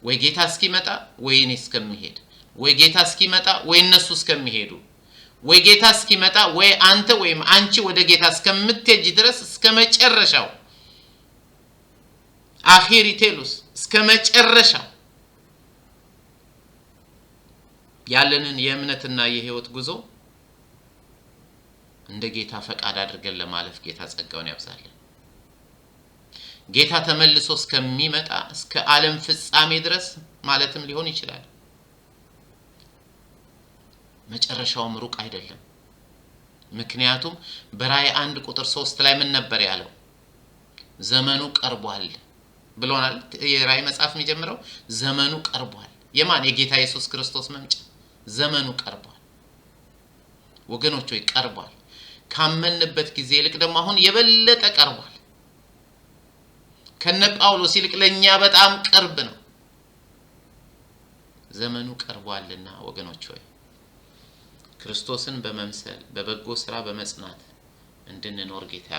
ወይ ጌታ እስኪመጣ ወይ እኔ እስከምሄድ፣ ወይ ጌታ እስኪመጣ ወይ እነሱ እስከሚሄዱ፣ ወይ ጌታ እስኪመጣ ወይ አንተ ወይም አንቺ ወደ ጌታ እስከምትሄጂ ድረስ እስከ መጨረሻው አኺሪቴሉስ እስከ መጨረሻው ያለንን የእምነትና የህይወት ጉዞ እንደ ጌታ ፈቃድ አድርገን ለማለፍ ጌታ ጸጋውን ያብዛልን። ጌታ ተመልሶ እስከሚመጣ እስከ ዓለም ፍጻሜ ድረስ ማለትም ሊሆን ይችላል። መጨረሻውም ሩቅ አይደለም። ምክንያቱም በራእይ 1:3 ላይ ምን ነበር ያለው? ዘመኑ ቀርቧል ብሎናል። የራእይ መጽሐፍ የሚጀምረው ዘመኑ ቀርቧል። የማን? የጌታ ኢየሱስ ክርስቶስ መምጫ። ዘመኑ ቀርቧል ወገኖች ሆይ፣ ቀርቧል። ካመንበት ጊዜ ይልቅ ደግሞ አሁን የበለጠ ቀርቧል። ከነ ጳውሎስ ይልቅ ለኛ በጣም ቅርብ ነው። ዘመኑ ቀርቧልና ወገኖች ሆይ ክርስቶስን በመምሰል በበጎ ሥራ በመጽናት እንድንኖር ጌታ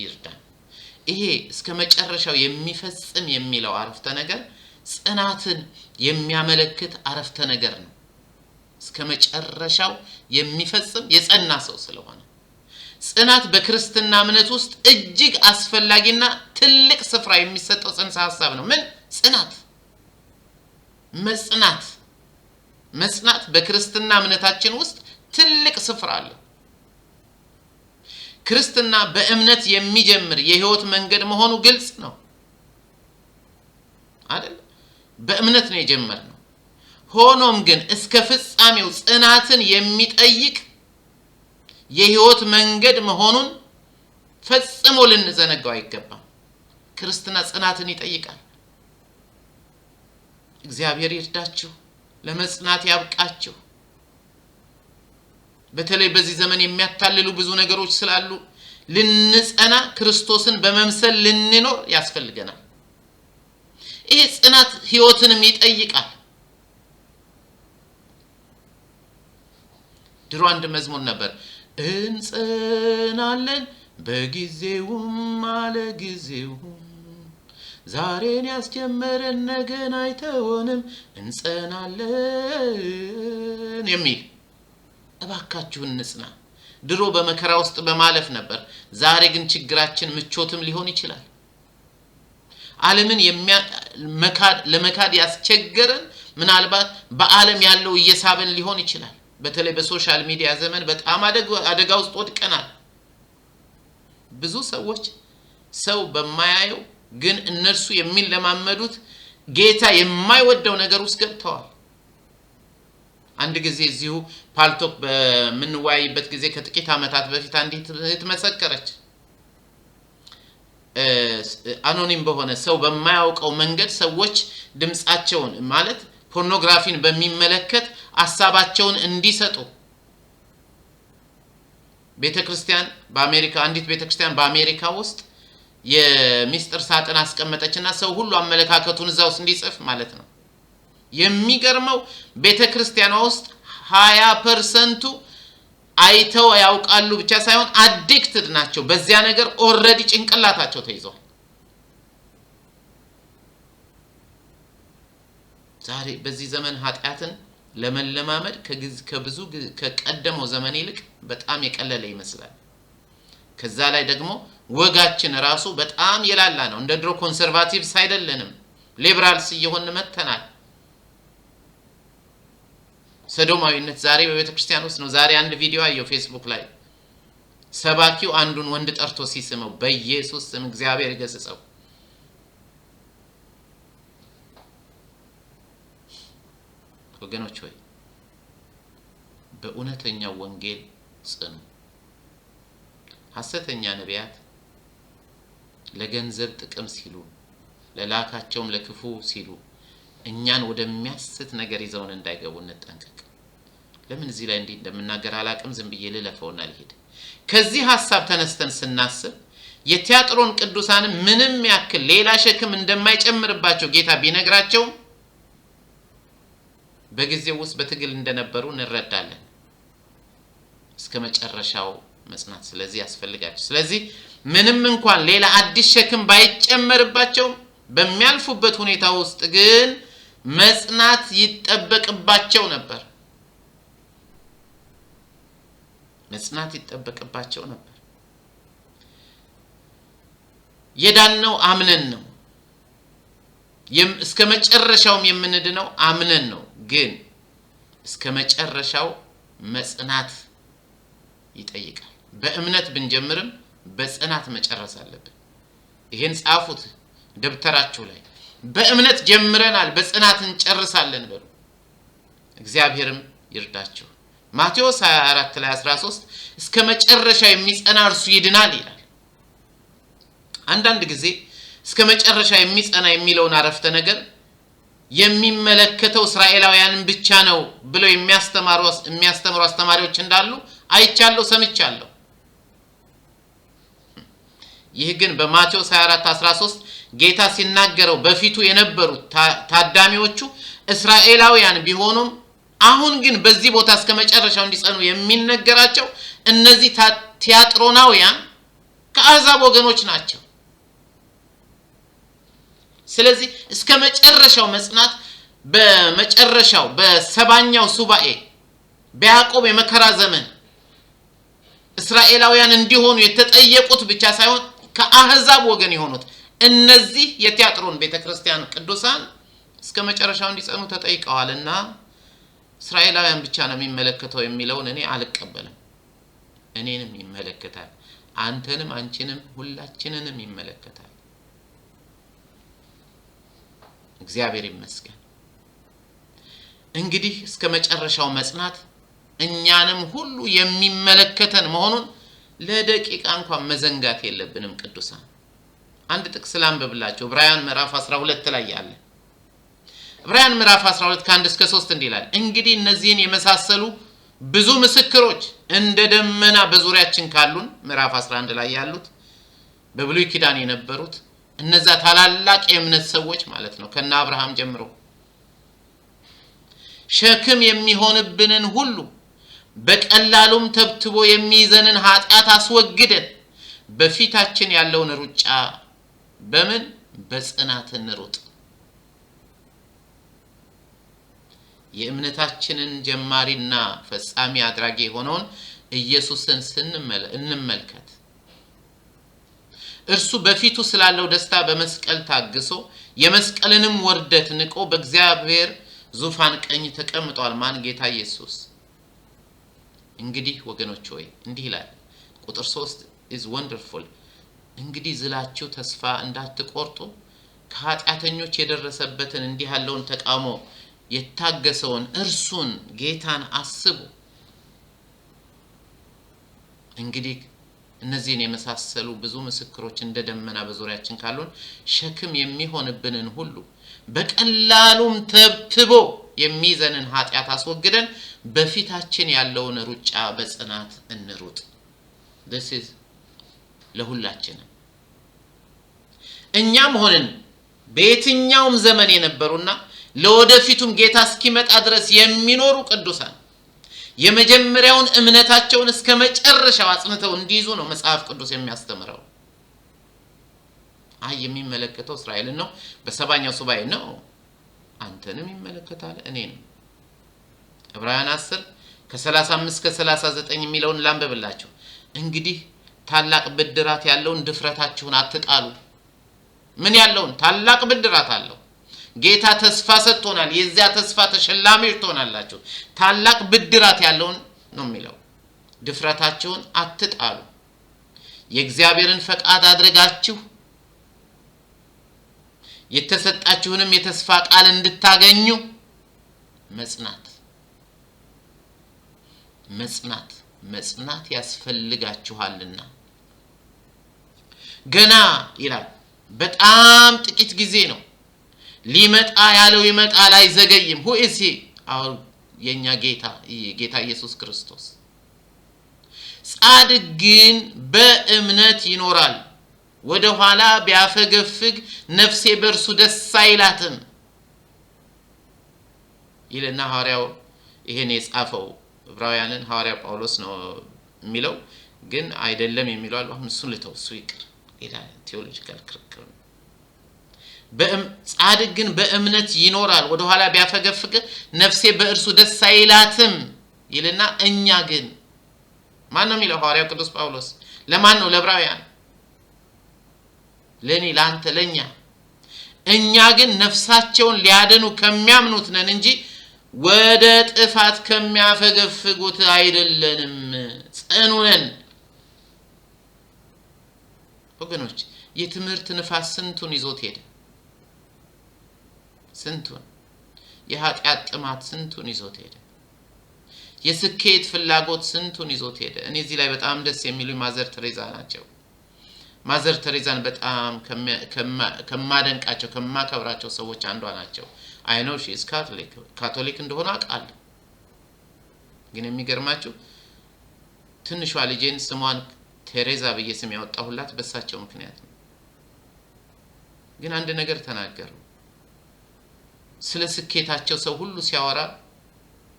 ይርዳን። ይሄ እስከ መጨረሻው የሚፈጽም የሚለው አረፍተ ነገር ጽናትን የሚያመለክት አረፍተ ነገር ነው። እስከ መጨረሻው የሚፈጽም የጸና ሰው ስለሆነ ጽናት በክርስትና እምነት ውስጥ እጅግ አስፈላጊና ትልቅ ስፍራ የሚሰጠው ጽንሰ ሐሳብ ነው። ምን? ጽናት፣ መጽናት በክርስትና እምነታችን ውስጥ ትልቅ ስፍራ አለው። ክርስትና በእምነት የሚጀምር የህይወት መንገድ መሆኑ ግልጽ ነው አይደል? በእምነት ነው የጀመርነው። ሆኖም ግን እስከ ፍጻሜው ጽናትን የሚጠይቅ የሕይወት መንገድ መሆኑን ፈጽሞ ልንዘነጋው አይገባም። ክርስትና ጽናትን ይጠይቃል። እግዚአብሔር ይርዳችሁ፣ ለመጽናት ያብቃችሁ። በተለይ በዚህ ዘመን የሚያታልሉ ብዙ ነገሮች ስላሉ ልንጸና ክርስቶስን በመምሰል ልንኖር ያስፈልገናል። ይሄ ጽናት ሕይወትንም ይጠይቃል። ድሮ አንድ መዝሙር ነበር፣ እንጸናለን በጊዜውም አለ ጊዜውም ዛሬን ያስጀመረን ነገን አይተወንም እንጸናለን የሚል። እባካችሁ እንጽና። ድሮ በመከራ ውስጥ በማለፍ ነበር። ዛሬ ግን ችግራችን ምቾትም ሊሆን ይችላል። ዓለምን ለመካድ ያስቸገረን ምናልባት በዓለም ያለው እየሳበን ሊሆን ይችላል። በተለይ በሶሻል ሚዲያ ዘመን በጣም አደጋ ውስጥ ወድቀናል። ብዙ ሰዎች ሰው በማያየው ግን እነርሱ የሚለማመዱት ጌታ የማይወደው ነገር ውስጥ ገብተዋል። አንድ ጊዜ እዚሁ ፓልቶክ በምንወያይበት ጊዜ ከጥቂት ዓመታት በፊት አንዲት እህት መሰከረች። አኖኒም በሆነ ሰው በማያውቀው መንገድ ሰዎች ድምጻቸውን ማለት ፖርኖግራፊን በሚመለከት ሐሳባቸውን እንዲሰጡ ቤተክርስቲያን በአሜሪካ አንዲት ቤተክርስቲያን በአሜሪካ ውስጥ የሚስጥር ሳጥን አስቀመጠችና ሰው ሁሉ አመለካከቱን እዛው እንዲጽፍ ማለት ነው። የሚገርመው ቤተክርስቲያኗ ውስጥ 20% አይተው ያውቃሉ ብቻ ሳይሆን አዲክትድ ናቸው። በዚያ ነገር ኦሬዲ ጭንቅላታቸው ተይዟል። ዛሬ በዚህ ዘመን ኃጢአትን ለመለማመድ ከብዙ ከቀደመው ዘመን ይልቅ በጣም የቀለለ ይመስላል። ከዛ ላይ ደግሞ ወጋችን ራሱ በጣም የላላ ነው። እንደ ድሮ ኮንሰርቫቲቭስ አይደለንም፣ ሊበራልስ እየሆንን መተናል። ሰዶማዊነት ዛሬ በቤተክርስቲያን ውስጥ ነው። ዛሬ አንድ ቪዲዮ አየሁ ፌስቡክ ላይ ሰባኪው አንዱን ወንድ ጠርቶ ሲስመው በኢየሱስ ስም እግዚአብሔር ይገስጸው። ወገኖች ሆይ በእውነተኛው ወንጌል ጽኑ። ሐሰተኛ ነቢያት ለገንዘብ ጥቅም ሲሉ ለላካቸውም ለክፉ ሲሉ እኛን ወደሚያስት ነገር ይዘውን እንዳይገቡ እንጠንቀቅ። ለምን እዚህ ላይ እንዲህ እንደምናገር አላቅም፣ ዝም ብዬ ልለፈውና ልሄድ። ከዚህ ሐሳብ ተነስተን ስናስብ የቲያጥሮን ቅዱሳን ምንም ያክል ሌላ ሸክም እንደማይጨምርባቸው ጌታ ቢነግራቸው በጊዜው ውስጥ በትግል እንደነበሩ እንረዳለን። እስከ መጨረሻው መጽናት ስለዚህ ያስፈልጋቸው። ስለዚህ ምንም እንኳን ሌላ አዲስ ሸክም ባይጨመርባቸው በሚያልፉበት ሁኔታ ውስጥ ግን መጽናት ይጠበቅባቸው ነበር። መጽናት ይጠበቅባቸው ነበር። የዳነው አምነን ነው። እስከ መጨረሻው የምንድነው አምነን ነው። ግን እስከ መጨረሻው መጽናት ይጠይቃል። በእምነት ብንጀምርም በጽናት መጨረስ አለብን። ይሄን ጻፉት ደብተራችሁ ላይ። በእምነት ጀምረናል በጽናት እንጨርሳለን በሉ። እግዚአብሔርም ይርዳችሁ። ማቴዎስ 24 ላይ 13 እስከ መጨረሻ የሚጸና እርሱ ይድናል ይላል። አንዳንድ ጊዜ እስከ መጨረሻ የሚጸና የሚለውን አረፍተ ነገር የሚመለከተው እስራኤላውያንን ብቻ ነው ብለው የሚያስተምሩ አስተማሪዎች እንዳሉ አይቻለሁ፣ ሰምቻለሁ። ይህ ግን በማቴዎስ 24:13 ጌታ ሲናገረው በፊቱ የነበሩት ታዳሚዎቹ እስራኤላውያን ቢሆኑም አሁን ግን በዚህ ቦታ እስከ መጨረሻው እንዲጸኑ የሚነገራቸው እነዚህ ቲያጥሮናውያን ከአሕዛብ ወገኖች ናቸው። ስለዚህ እስከ መጨረሻው መጽናት በመጨረሻው በሰባኛው ሱባኤ በያዕቆብ የመከራ ዘመን እስራኤላውያን እንዲሆኑ የተጠየቁት ብቻ ሳይሆን ከአሕዛብ ወገን የሆኑት እነዚህ የቲያጥሮን ቤተክርስቲያን ቅዱሳን እስከ መጨረሻው እንዲጸኑ ተጠይቀዋልና እስራኤላውያን ብቻ ነው የሚመለከተው የሚለውን እኔ አልቀበልም። እኔንም ይመለከታል፣ አንተንም አንቺንም ሁላችንንም ይመለከታል። እግዚአብሔር ይመስገን። እንግዲህ እስከ መጨረሻው መጽናት እኛንም ሁሉ የሚመለከተን መሆኑን ለደቂቃ እንኳን መዘንጋት የለብንም ቅዱሳን። አንድ ጥቅስ ላንብብላችሁ። ዕብራውያን ምዕራፍ 12 ላይ ያለ ዕብራውያን ምዕራፍ 12 ከ1 እስከ 3 እንዲህ ይላል። እንግዲህ እነዚህን የመሳሰሉ ብዙ ምስክሮች እንደ ደመና በዙሪያችን ካሉን፣ ምዕራፍ 11 ላይ ያሉት በብሉይ ኪዳን የነበሩት እነዛ ታላላቅ የእምነት ሰዎች ማለት ነው ከነ አብርሃም ጀምሮ ሸክም የሚሆንብንን ሁሉ በቀላሉም ተብትቦ የሚይዘንን ኃጢአት አስወግደን በፊታችን ያለውን ሩጫ በምን በጽናት እንሩጥ። የእምነታችንን ጀማሪና ፈጻሚ አድራጊ የሆነውን ኢየሱስን እንመልከት። እርሱ በፊቱ ስላለው ደስታ በመስቀል ታግሶ የመስቀልንም ወርደት ንቆ በእግዚአብሔር ዙፋን ቀኝ ተቀምጧል። ማን? ጌታ ኢየሱስ። እንግዲህ ወገኖች ሆይ እንዲህ ይላል ቁጥር 3 is wonderful። እንግዲህ ዝላችሁ ተስፋ እንዳትቆርጡ ከኃጢአተኞች የደረሰበትን እንዲህ ያለውን ተቃውሞ የታገሰውን እርሱን ጌታን አስቡ። እንግዲህ እነዚህን የመሳሰሉ ብዙ ምስክሮች እንደ ደመና በዙሪያችን ካሉን ሸክም የሚሆንብንን ሁሉ በቀላሉም ተብትቦ የሚይዘንን ኃጢአት አስወግደን በፊታችን ያለውን ሩጫ በጽናት እንሩጥ። this is ለሁላችንም እኛም ሆነን በየትኛውም ዘመን የነበሩና ለወደፊቱም ጌታ እስኪመጣ ድረስ የሚኖሩ ቅዱሳን የመጀመሪያውን እምነታቸውን እስከ መጨረሻው አጽንተው እንዲይዙ ነው መጽሐፍ ቅዱስ የሚያስተምረው። የሚመለከተው እስራኤልን ነው፣ በሰባኛው ሱባኤ ነው፣ አንተንም ይመለከታል እኔንም። ዕብራውያን 10 ከ35 እስከ 39 የሚለውን ላንብብላችሁ። እንግዲህ ታላቅ ብድራት ያለውን ድፍረታችሁን አትጣሉ። ምን ያለውን? ታላቅ ብድራት አለው ጌታ ተስፋ ሰጥቶናል። የዚያ ተስፋ ተሸላሚዎች ትሆናላችሁ። ታላቅ ብድራት ያለውን ነው የሚለው። ድፍረታችሁን አትጣሉ፣ የእግዚአብሔርን ፈቃድ አድርጋችሁ የተሰጣችሁንም የተስፋ ቃል እንድታገኙ መጽናት ያስፈልጋችኋልና። ገና ይላል በጣም ጥቂት ጊዜ ነው፣ ሊመጣ ያለው ይመጣል አይዘገይም። who is he? የኛ ጌታ ኢየሱስ ክርስቶስ። ጻድቅ ግን በእምነት ይኖራል፣ ወደ ኋላ ቢያፈገፍግ ነፍሴ በእርሱ ደስ አይላትም ይልና ሐዋርያው ይሄን የጻፈው ዕብራውያንን ሐዋርያው ጳውሎስ ነው የሚለው፣ ግን አይደለም የሚለው አሁን እሱን ልተው፣ እሱ ይቅር፣ ሌላ ቴዎሎጂካል ክርክር። ጻድቅ ግን በእምነት ይኖራል፣ ወደ ኋላ ቢያፈገፍግ ነፍሴ በእርሱ ደስ አይላትም ይልና እኛ ግን ማን ነው የሚለው ሐዋርያው ቅዱስ ጳውሎስ? ለማን ነው? ለዕብራውያን፣ ለኔ፣ ላንተ፣ ለኛ። እኛ ግን ነፍሳቸውን ሊያድኑ ከሚያምኑት ነን እንጂ ወደ ጥፋት ከሚያፈገፍጉት አይደለንም። ጽኑ ነን ወገኖች። የትምህርት ንፋስ ስንቱን ይዞት ሄደ? ስንቱን። የኃጢአት ጥማት ስንቱን ይዞት ሄደ? የስኬት ፍላጎት ስንቱን ይዞት ሄደ? እኔ እዚህ ላይ በጣም ደስ የሚሉኝ ማዘር ቴሬዛ ናቸው። ማዘር ቴሬዛን በጣም ከማደንቃቸው ከማከብራቸው ሰዎች አንዷ ናቸው። አይ ኖ ሺ ኢዝ ካቶሊክ እንደሆነ አውቃለሁ። ግን የሚገርማችሁ ትንሿ ልጄን ስሟን ቴሬዛ ብዬ ስም ያወጣሁላት በሳቸው ምክንያት ነው። ግን አንድ ነገር ተናገሩ። ስለ ስኬታቸው ሰው ሁሉ ሲያወራ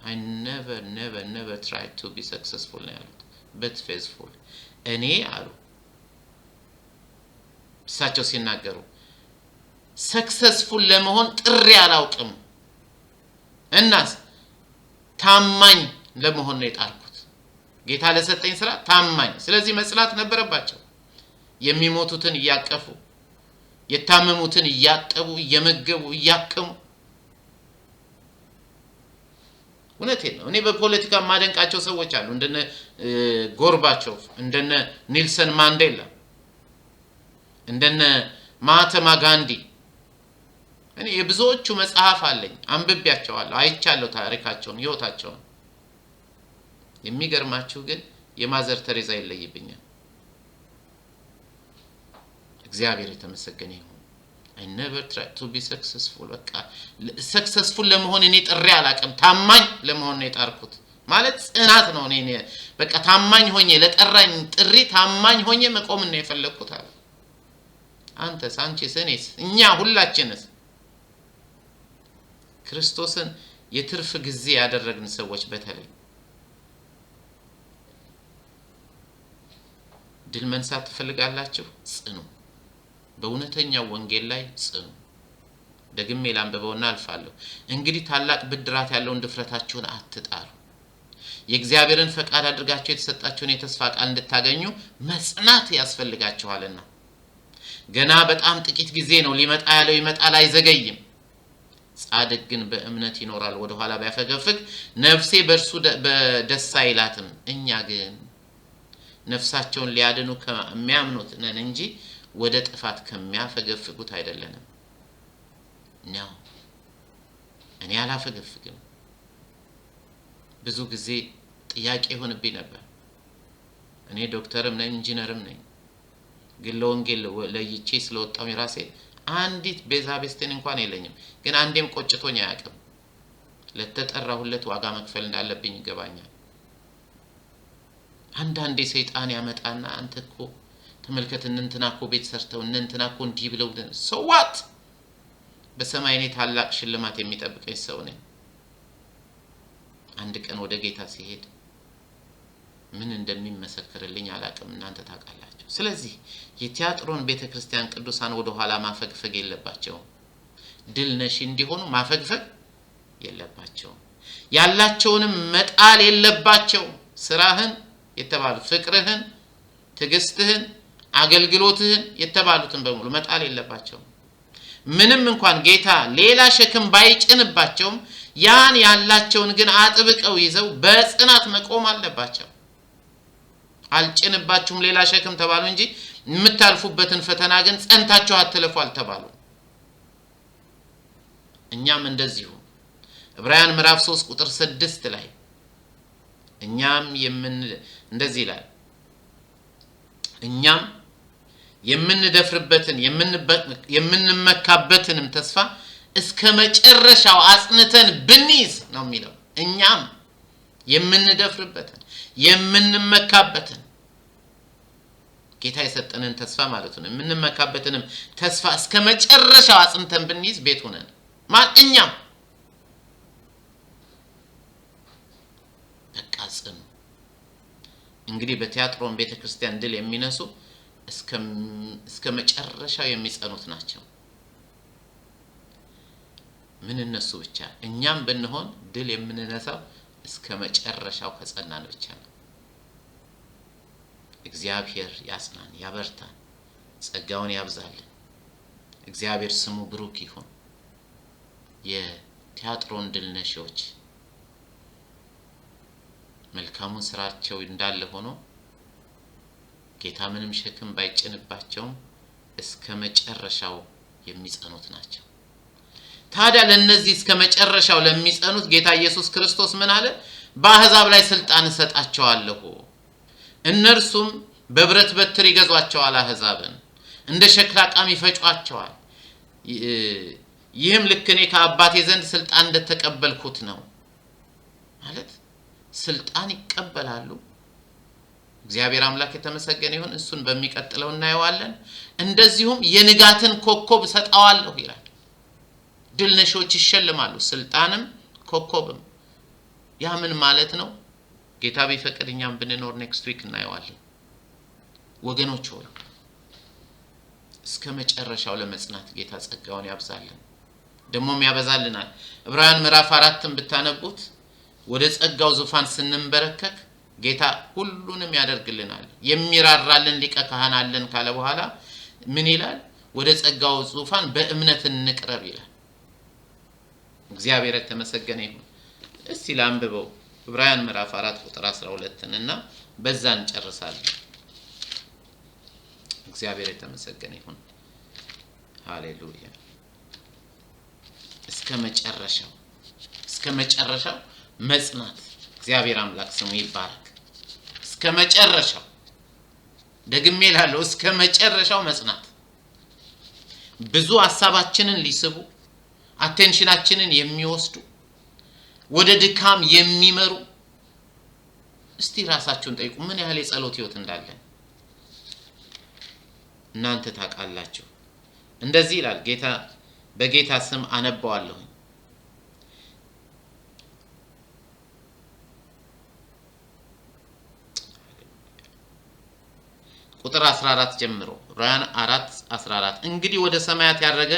I never tried to be successful ነው ያሉት, but faithful። እኔ አሉ እሳቸው ሲናገሩ ሰክሰስፉል ለመሆን ጥሪ አላውቅም፣ እናስ ታማኝ ለመሆን ነው የጣርኩት። ጌታ ለሰጠኝ ስራ ታማኝ። ስለዚህ መጽናት ነበረባቸው። የሚሞቱትን እያቀፉ የታመሙትን እያጠቡ እየመገቡ እያከሙ። እውነቴን ነው። እኔ በፖለቲካ ማደንቃቸው ሰዎች አሉ፣ እንደነ ጎርባቾቭ፣ እንደነ ኔልሰን ማንዴላ፣ እንደነ ማህተማ ጋንዲ እኔ የብዙዎቹ መጽሐፍ አለኝ፣ አንብቤያቸዋለሁ፣ አይቻለሁ ታሪካቸውን፣ ህይወታቸውን። የሚገርማችሁ ግን የማዘር ተሬዛ ይለይብኛል። እግዚአብሔር የተመሰገነ ይሁን። I never tried to be successful። በቃ successful ለመሆን እኔ ጥሬ አላቅም፣ ታማኝ ለመሆን ነው የጣርኩት። ማለት ጽናት ነው። እኔ በቃ ታማኝ ሆኜ ለጠራኝ ጥሪ ታማኝ ሆኜ መቆም ነው የፈለኩት አለ። አንተስ፣ አንቺስ፣ እኔስ፣ እኛ ሁላችንስ ክርስቶስን የትርፍ ጊዜ ያደረግን ሰዎች በተለይ ድል መንሳት ትፈልጋላችሁ? ጽኑ። በእውነተኛው ወንጌል ላይ ጽኑ። ደግሜ ላንብበውና አልፋለሁ። እንግዲህ ታላቅ ብድራት ያለውን ድፍረታችሁን አትጣሉ። የእግዚአብሔርን ፈቃድ አድርጋችሁ የተሰጣችሁን የተስፋ ቃል እንድታገኙ መጽናት ያስፈልጋችኋልና። ገና በጣም ጥቂት ጊዜ ነው፣ ሊመጣ ያለው ይመጣል፣ አይዘገይም። ጻድቅ ግን በእምነት ይኖራል። ወደ ኋላ ቢያፈገፍግ ነፍሴ በእርሱ ደስ አይላትም። እኛ ግን ነፍሳቸውን ሊያድኑ ከሚያምኑት ነን እንጂ ወደ ጥፋት ከሚያፈገፍጉት አይደለንም። ነው እኔ አላፈገፍግም። ብዙ ጊዜ ጥያቄ ሆነብኝ ነበር። እኔ ዶክተርም ነኝ ኢንጂነርም ነኝ፣ ግን ለወንጌል ለይቼ ስለወጣሁ የራሴ አንዲት ቤዛቤስቴን እንኳን የለኝም። ግን አንዴም ቆጭቶኝ አያውቅም። ለተጠራሁለት ዋጋ መክፈል እንዳለብኝ ይገባኛል። አንዳንዴ ሰይጣን ያመጣና አንተ እኮ ተመልከት፣ እንንትና እኮ ቤት ሰርተው እንንትና እኮ እንዲህ ብለው ሰው ዋት በሰማይ እኔ ታላቅ ሽልማት የሚጠብቀኝ ሰው ነኝ። አንድ ቀን ወደ ጌታ ሲሄድ ምን እንደሚመሰክርልኝ አላቅም፣ እናንተ ታውቃላችሁ። ስለዚህ የቲያጥሮን ቤተክርስቲያን ቅዱሳን ወደ ኋላ ማፈግፈግ የለባቸውም። ድል ነሽ እንዲሆኑ ማፈግፈግ የለባቸውም። ያላቸውንም መጣል የለባቸውም። ስራህን የተባሉት ፍቅርህን፣ ትዕግስትህን፣ አገልግሎትህን የተባሉትን በሙሉ መጣል የለባቸውም። ምንም እንኳን ጌታ ሌላ ሸክም ባይጭንባቸውም ያን ያላቸውን ግን አጥብቀው ይዘው በጽናት መቆም አለባቸው። አልጭንባችሁም ሌላ ሸክም ተባሉ እንጂ የምታልፉበትን ፈተና ግን ጸንታችሁ አትለፉ አልተባሉ። እኛም እንደዚሁ ዕብራውያን ምዕራፍ 3 ቁጥር 6 ላይ እኛም እንደዚህ ይላል፣ እኛም የምንደፍርበትን የምንመካበትንም ተስፋ እስከ መጨረሻው አጽንተን ብንይዝ ነው የሚለው። እኛም የምንደፍርበትን የምንመካበትን ጌታ የሰጠንን ተስፋ ማለት ነው። የምንመካበትንም ተስፋ እስከ መጨረሻው አጽንተን ብንይዝ ቤቱ ነን። እኛም በቃ ጽኑ። እንግዲህ በቲያጥሮን ቤተክርስቲያን ድል የሚነሱ እስከ መጨረሻው የሚጸኑት ናቸው። ምን እነሱ ብቻ፣ እኛም ብንሆን ድል የምንነሳው እስከ መጨረሻው ከጸናን ብቻ ነው። እግዚአብሔር ያጽናን፣ ያበርታን፣ ጸጋውን ያብዛልን። እግዚአብሔር ስሙ ብሩክ ይሁን። የቲያጥሮን ድል ነሺዎች መልካሙን ስራቸው እንዳለ ሆኖ ጌታ ምንም ሸክም ባይጭንባቸውም እስከ መጨረሻው የሚጸኑት ናቸው። ታዲያ ለነዚህ እስከ መጨረሻው ለሚጸኑት ጌታ ኢየሱስ ክርስቶስ ምን አለ? በአሕዛብ ላይ ስልጣን እሰጣቸዋለሁ፣ እነርሱም በብረት በትር ይገዟቸዋል፣ አሕዛብን እንደ ሸክላ ዕቃም ይፈጯቸዋል። ይህም ልክ እኔ ከአባቴ ዘንድ ስልጣን እንደተቀበልኩት ነው ማለት ስልጣን ይቀበላሉ። እግዚአብሔር አምላክ የተመሰገነ ይሁን። እሱን በሚቀጥለው እናየዋለን። እንደዚሁም የንጋትን ኮከብ ሰጣዋለሁ ይላል። ድል ነሺዎች ይሸልማሉ፣ ስልጣንም ኮከብም። ያ ምን ማለት ነው? ጌታ ቢፈቅድ እኛም ብንኖር ኔክስት ዊክ እናየዋለን። ወገኖች ሆይ እስከ መጨረሻው ለመጽናት ጌታ ጸጋውን ያብዛልን፣ ደሞም ያበዛልናል። ዕብራውያን ምዕራፍ 4ን ብታነቡት ወደ ጸጋው ዙፋን ስንንበረከክ ጌታ ሁሉንም ያደርግልናል። የሚራራልን ሊቀ ካህን አለን ካለ በኋላ ምን ይላል? ወደ ጸጋው ዙፋን በእምነት እንቅረብ ይላል። እግዚአብሔር የተመሰገነ ይሁን። እስቲ ላንብበው ዕብራውያን ምዕራፍ 4 ቁጥር 12 እና በዛ እንጨርሳለን። እግዚአብሔር የተመሰገነ ይሁን። ሃሌሉያ። እስከ መጨረሻው መጽናት። እግዚአብሔር አምላክ ስሙ ይባረክ። እስከ መጨረሻው ደግሜ እላለሁ፣ እስከ መጨረሻው መጽናት። ብዙ ሐሳባችንን ሊስቡ አቴንሽናችንን የሚወስዱ ወደ ድካም የሚመሩ እስቲ ራሳችሁን ጠይቁ፣ ምን ያህል የጸሎት ህይወት እንዳለን እናንተ ታውቃላችሁ። እንደዚህ ይላል ጌታ፣ በጌታ ስም አነባዋለሁ። ቁጥር 14 ጀምሮ ራያን 4:14 እንግዲህ ወደ ሰማያት ያረገ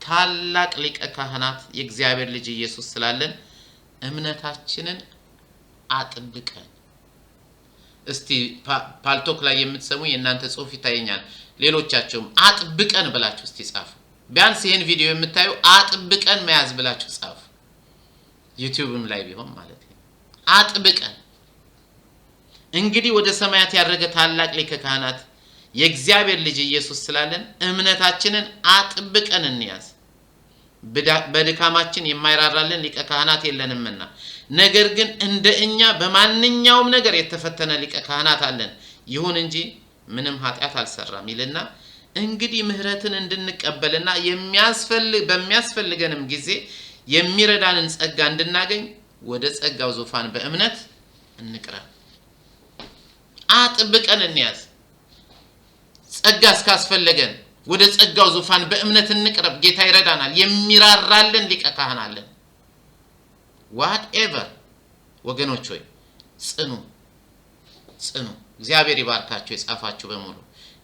ታላቅ ሊቀ ካህናት የእግዚአብሔር ልጅ ኢየሱስ ስላለን እምነታችንን አጥብቀን። እስቲ ፓልቶክ ላይ የምትሰሙ የእናንተ ጽሁፍ ይታየኛል። ሌሎቻችሁም አጥብቀን ብላችሁ እስቲ ጻፉ። ቢያንስ ይሄን ቪዲዮ የምታዩ አጥብቀን መያዝ ብላችሁ ጻፉ። ዩቲዩብም ላይ ቢሆን ማለት ነው። አጥብቀን እንግዲህ ወደ ሰማያት ያረገ ታላቅ ሊቀ ካህናት የእግዚአብሔር ልጅ ኢየሱስ ስላለን እምነታችንን አጥብቀን እንያዝ። በድካማችን የማይራራልን ሊቀ ካህናት የለንምና፣ ነገር ግን እንደኛ በማንኛውም ነገር የተፈተነ ሊቀ ካህናት አለን፣ ይሁን እንጂ ምንም ኃጢአት አልሰራም ይልና እንግዲህ ምህረትን እንድንቀበልና በሚያስፈልገንም ጊዜ የሚረዳንን ጸጋ እንድናገኝ ወደ ጸጋው ዙፋን በእምነት እንቅረብ። አጥብቀን እንያዝ። ጸጋ እስካስፈለገን ወደ ጸጋው ዙፋን በእምነት እንቅረብ። ጌታ ይረዳናል። የሚራራልን ሊቀ ካህን አለን። whatever ወገኖች ሆይ ጽኑ። እግዚአብሔር ይባርካችሁ የጻፋችሁ በሙሉ።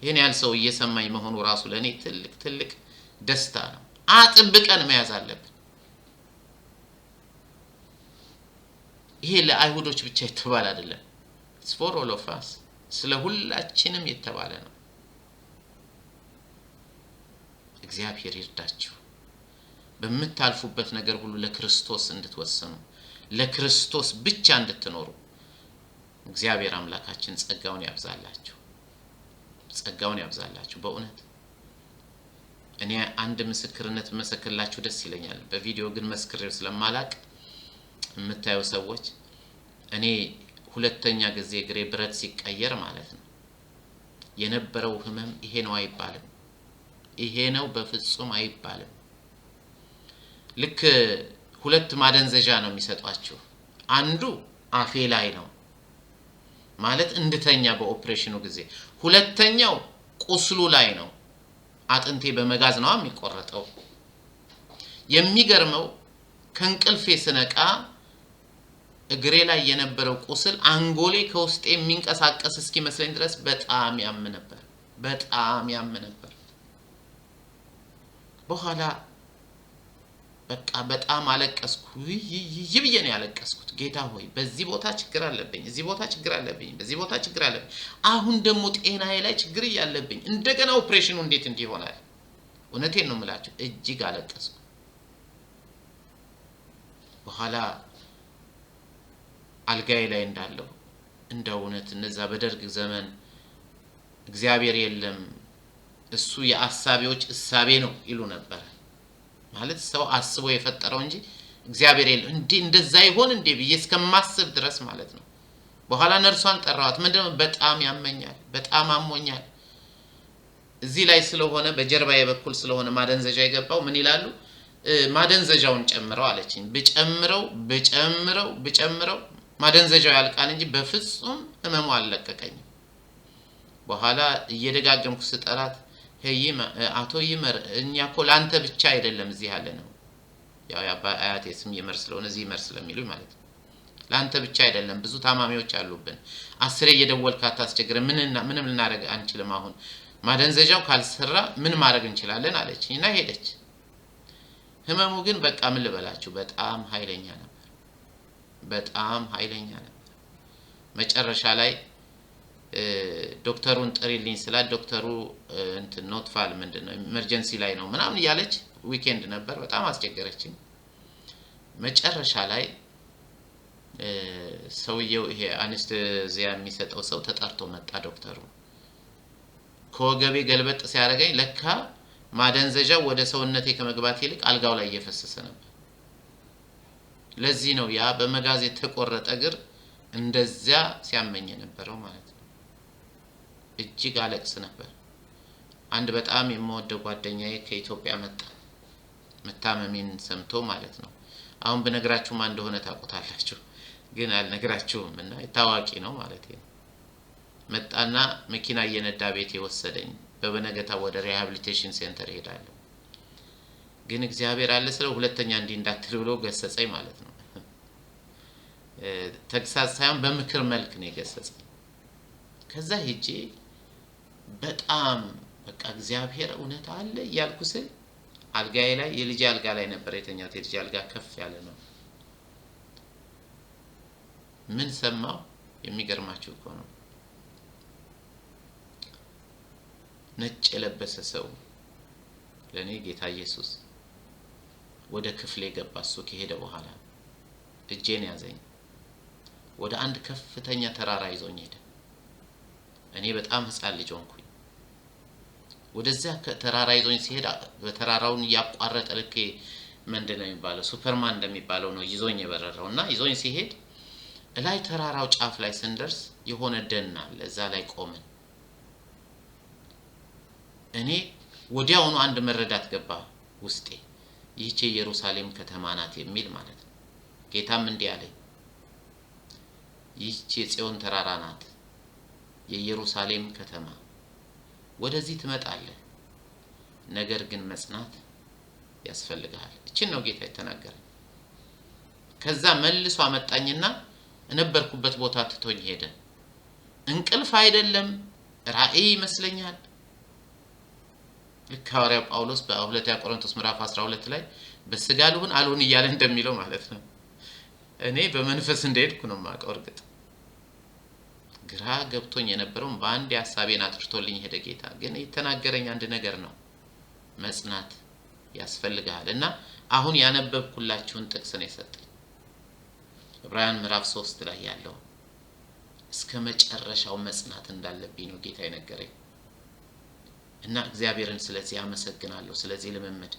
ይሄን ያህል ሰው እየሰማኝ መሆኑ ራሱ ለኔ ትልቅ ደስታ ነው። አጥብቀን መያዝ አለብን። ይሄ ለአይሁዶች ብቻ የተባለ አይደለም። it's for all of us። ስለ ሁላችንም የተባለ ነው። እግዚአብሔር ይርዳችሁ። በመታልፉበት ነገር ሁሉ ለክርስቶስ እንድትወሰኑ፣ ለክርስቶስ ብቻ እንድትኖሩ እግዚአብሔር አምላካችን ጸጋውን ያብዛላችሁ። በእውነት እኔ አንድ ምስክርነት መሰከላችሁ ደስ ይለኛል። በቪዲዮ ግን መስክሬው ስለማላቅ የምታዩ ሰዎች፣ እኔ ሁለተኛ ጊዜ እግሬ ብረት ሲቀየር ማለት ነው የነበረው ህመም ይሄ ነው አይባልም። ይሄ ነው በፍጹም አይባልም። ልክ ሁለት ማደንዘዣ ነው የሚሰጧችሁ። አንዱ አፌ ላይ ነው ማለት እንድተኛ በኦፕሬሽኑ ጊዜ፣ ሁለተኛው ቁስሉ ላይ ነው። አጥንቴ በመጋዝ ነው የሚቆረጠው። የሚገርመው ከእንቅልፌ ስነቃ እግሬ ላይ የነበረው ቁስል አንጎሌ ከውስጤ የሚንቀሳቀስ እስኪመስለኝ ድረስ በጣም ያም ነበር። በኋላ በቃ በጣም አለቀስኩ። ይብዬ ነው ያለቀስኩት። ጌታ ሆይ በዚህ ቦታ ችግር አለብኝ፣ በዚህ ቦታ ችግር አለብኝ። አሁን ደግሞ ጤናዬ ላይ ችግር ያለብኝ እንደገና ኦፕሬሽኑ እንዴት እንዲሆናል? እውነቴን ነው የምላችሁ፣ እጅግ አለቀስኩ። በኋላ አልጋዬ ላይ እንዳለው እንደ እውነት እነዛ በደርግ ዘመን እግዚአብሔር የለም እሱ የአሳቢዎች እሳቤ ነው ይሉ ነበር። ማለት ሰው አስቦ የፈጠረው እንጂ እግዚአብሔር የለም እንደዛ ይሆን እንዴ ብዬ እስከማስብ ድረስ ማለት ነው። በኋላ ነርሷን ጠራዋት። ምንድነው በጣም ያመኛል፣ በጣም አሞኛል። እዚህ ላይ ስለሆነ በጀርባዬ በኩል ስለሆነ ማደንዘዣ የገባው ምን ይላሉ? ማደንዘዣውን ጨምረው አለችኝ። ብጨምረው ማደንዘዣው ያልቃል እንጂ በፍጹም ህመሙ አልለቀቀኝም። በኋላ እየደጋገምኩ ስጠራት አቶ ይመር እኛ እኮ ላንተ ብቻ አይደለም እዚህ ያለ ነው። ያው አያቴ ስም ይመር ስለሆነ እዚህ ይመር ስለሚሉኝ ማለት ነው። ላንተ ብቻ አይደለም ብዙ ታማሚዎች አሉብን። 10 እየደወልክ አታስቸግረን። ምንም ልናደርግ አንችልም። አሁን ማደንዘዣው ካልሰራ ምን ማድረግ እንችላለን አለችኝና ሄደች። ህመሙ ግን በቃ ምን ልበላችሁ በጣም ኃይለኛ ነበር። መጨረሻ ላይ ዶክተሩን ጥሪልኝ ስላት ዶክተሩ ኖትፋል ምንድነው ኢመርጀንሲ ላይ ነው ምናምን ያለች፣ ዊኬንድ ነበር። በጣም አስቸገረችኝ። መጨረሻ ላይ ሰውየው ይሄ አነስቴዚያ የሚሰጠው ሰው ተጣርቶ መጣ። ዶክተሩ ከወገቤ ገልበጥ ሲያደርገኝ ለካ ማደንዘዣው ወደ ሰውነቴ ከመግባት ይልቅ አልጋው ላይ እየፈሰሰ ነበር። ለዚህ ነው ያ በመጋዝ የተቆረጠ እግር እንደዚያ ሲያመኝ የነበረው ማለት ነው። እጅግ አለቅስ ነበር። አንድ በጣም የምወደው ጓደኛዬ ከኢትዮጵያ መጣ፣ መታመሜን ሰምቶ ማለት ነው። አሁን በነግራችሁ ማን እንደሆነ ታውቁታላችሁ፣ ግን አልነግራችሁም እና ታዋቂ ነው ማለት ነው። መጣና መኪና እየነዳ ቤት የወሰደኝ። በበነገታ ወደ ሪሃቢሊቴሽን ሴንተር ሄዳለሁ። ግን እግዚአብሔር አለ ስለ ሁለተኛ እንዲህ እንዳትል ብሎ ገሰጸኝ ማለት ነው። ተግሳጽ ሳይሆን በምክር መልክ ነው የገሰጸኝ። ከዛ ሄጄ በጣም በቃ እግዚአብሔር እውነት አለ እያልኩ ስል አልጋዬ ላይ የልጅ አልጋ ላይ ነበር የተኛሁት። የልጅ አልጋ ከፍ ያለ ነው። ምን ሰማሁ? የሚገርማችሁ እኮ ነው። ነጭ የለበሰ ሰው ለኔ ጌታ ኢየሱስ ወደ ክፍሌ ገባ። እሱ ከሄደ በኋላ እጄን ያዘኝ፣ ወደ አንድ ከፍተኛ ተራራ ይዞኝ ሄደ። እኔ በጣም ህፃን ልጅ ሆንኩኝ። ወደዚያ ተራራ ይዞኝ ሲሄድ በተራራውን ያቋረጠ ልክ ምንድነው የሚባለው ሱፐርማን እንደሚባለው ነው ይዞኝ የበረረው እና ይዞኝ ሲሄድ ላይ ተራራው ጫፍ ላይ ስንደርስ የሆነ ደን አለ። እዛ ላይ ቆመን እኔ ወዲያውኑ አንድ መረዳት ገባ ውስጤ። ይህች ኢየሩሳሌም ከተማ ናት የሚል ማለት ነው። ጌታም እንዲህ አለኝ፣ ይህች የጽዮን ተራራ ናት፣ የኢየሩሳሌም ከተማ። ወደዚህ ትመጣለህ፣ ነገር ግን መጽናት ያስፈልጋል። እቺን ነው ጌታ የተናገረኝ። ከዛ መልሶ አመጣኝና እነበርኩበት ቦታ ትቶኝ ሄደ። እንቅልፍ አይደለም ራእይ ይመስለኛል። ልክ ሐዋርያው ጳውሎስ በሁለተኛ ቆሮንቶስ ምዕራፍ 12 ላይ በስጋ ልሁን አልሁን እያለ እንደሚለው ማለት ነው። እኔ በመንፈስ እንደሄድኩ ነው የማውቀው። እርግጥ ግራ ገብቶኝ የነበረውን በአንድ ሐሳቤን አጥርቶልኝ ሄደ ጌታ። ግን የተናገረኝ አንድ ነገር ነው፣ መጽናት ያስፈልጋል። እና አሁን ያነበብኩላችሁን ጥቅስ ነው የሰጠኝ፣ ዕብራውያን ምዕራፍ 3 ላይ ያለው። እስከ መጨረሻው መጽናት እንዳለብኝ ነው ጌታ የነገረኝ። እና እግዚአብሔርን ስለዚህ አመሰግናለሁ። ስለዚህ ልምምድ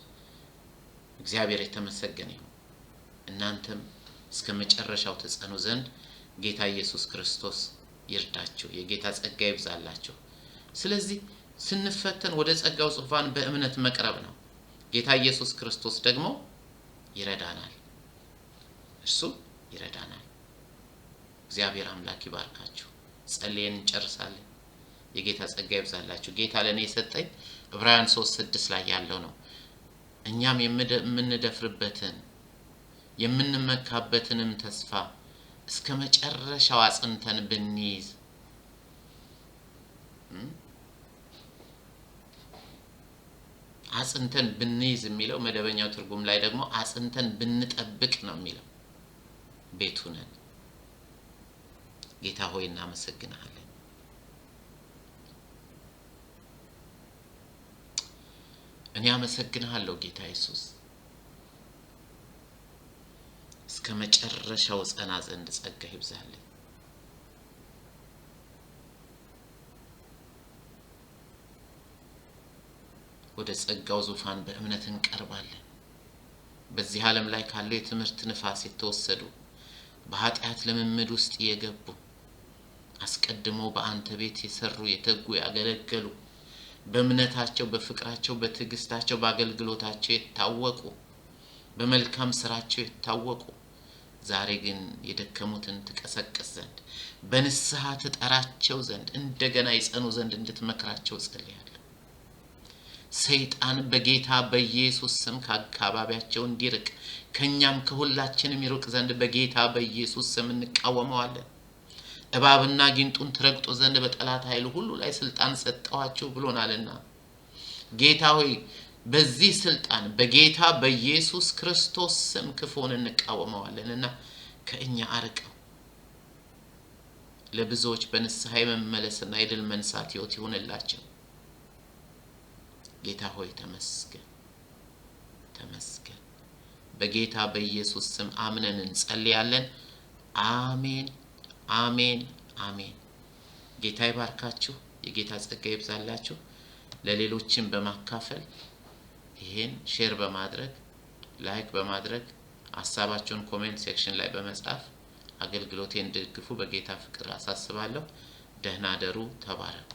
እግዚአብሔር የተመሰገነ ይሁን። እናንተም እስከ መጨረሻው ተጸኑ ዘንድ ጌታ ኢየሱስ ክርስቶስ ይርዳችሁ። የጌታ ጸጋ ይብዛላችሁ። ስለዚህ ስንፈተን ወደ ጸጋው ዙፋን በእምነት መቅረብ ነው። ጌታ ኢየሱስ ክርስቶስ ደግሞ ይረዳናል። እርሱ ይረዳናል። እግዚአብሔር አምላክ ይባርካችሁ። ጸልየን እንጨርሳለን። የጌታ ጸጋ ይብዛላችሁ። ጌታ ለኔ የሰጠኝ ዕብራውያን 3:6 ላይ ያለው ነው። እኛም የምንደፍርበትን የምንመካበትንም ተስፋ እስከ መጨረሻው አጽንተን ብንይዝ አጽንተን ብንይዝ የሚለው መደበኛው ትርጉም ላይ ደግሞ አጽንተን ብንጠብቅ ነው የሚለው። ቤቱ ነን። ጌታ ሆይ እናመሰግናለን። እኔ አመሰግናለሁ ጌታ ኢየሱስ። እስከ መጨረሻው ጸና ዘንድ ጸጋ ይብዛልኝ። ወደ ጸጋው ዙፋን በእምነት እንቀርባለን። በዚህ ዓለም ላይ ካለው የትምህርት ንፋስ የተወሰዱ በኃጢአት ልምምድ ውስጥ የገቡ አስቀድሞ በአንተ ቤት የሰሩ የተጉ ያገለገሉ በእምነታቸው በፍቅራቸው በትዕግስታቸው በአገልግሎታቸው የታወቁ በመልካም ስራቸው የታወቁ ዛሬ ግን የደከሙትን ትቀሰቅስ ዘንድ በንስሐ ትጠራቸው ዘንድ እንደገና ይጸኑ ዘንድ እንድትመክራቸው ጸልያለሁ። ሰይጣን በጌታ በኢየሱስ ስም ከአካባቢያቸው እንዲርቅ ከኛም ከሁላችንም ይርቅ ዘንድ በጌታ በኢየሱስ ስም እንቃወመዋለን። እባብና ጊንጡን ትረግጦ ዘንድ በጠላት ኃይል ሁሉ ላይ ስልጣን ሰጠዋቸው ብሎናልና ጌታ ሆይ በዚህ ስልጣን በጌታ በኢየሱስ ክርስቶስ ስም ክፉን እንቃወመዋለንና ከእኛ አርቀው ለብዙዎች በንስሐ የመመለስና የድል መንሳት ሕይወት ይሁንላቸው። ጌታ ሆይ ተመስገን ተመስገን። በጌታ በኢየሱስ ስም አምነን እንጸልያለን። አሜን አሜን አሜን። ጌታ ይባርካችሁ። የጌታ ጸጋ ይብዛላችሁ። ለሌሎችም በማካፈል ይሄን ሼር በማድረግ ላይክ በማድረግ ሀሳባችሁን ኮሜንት ሴክሽን ላይ በመጻፍ አገልግሎቴን እንድትደግፉ በጌታ ፍቅር አሳስባለሁ። ደህና ደሩ። ተባረኩ።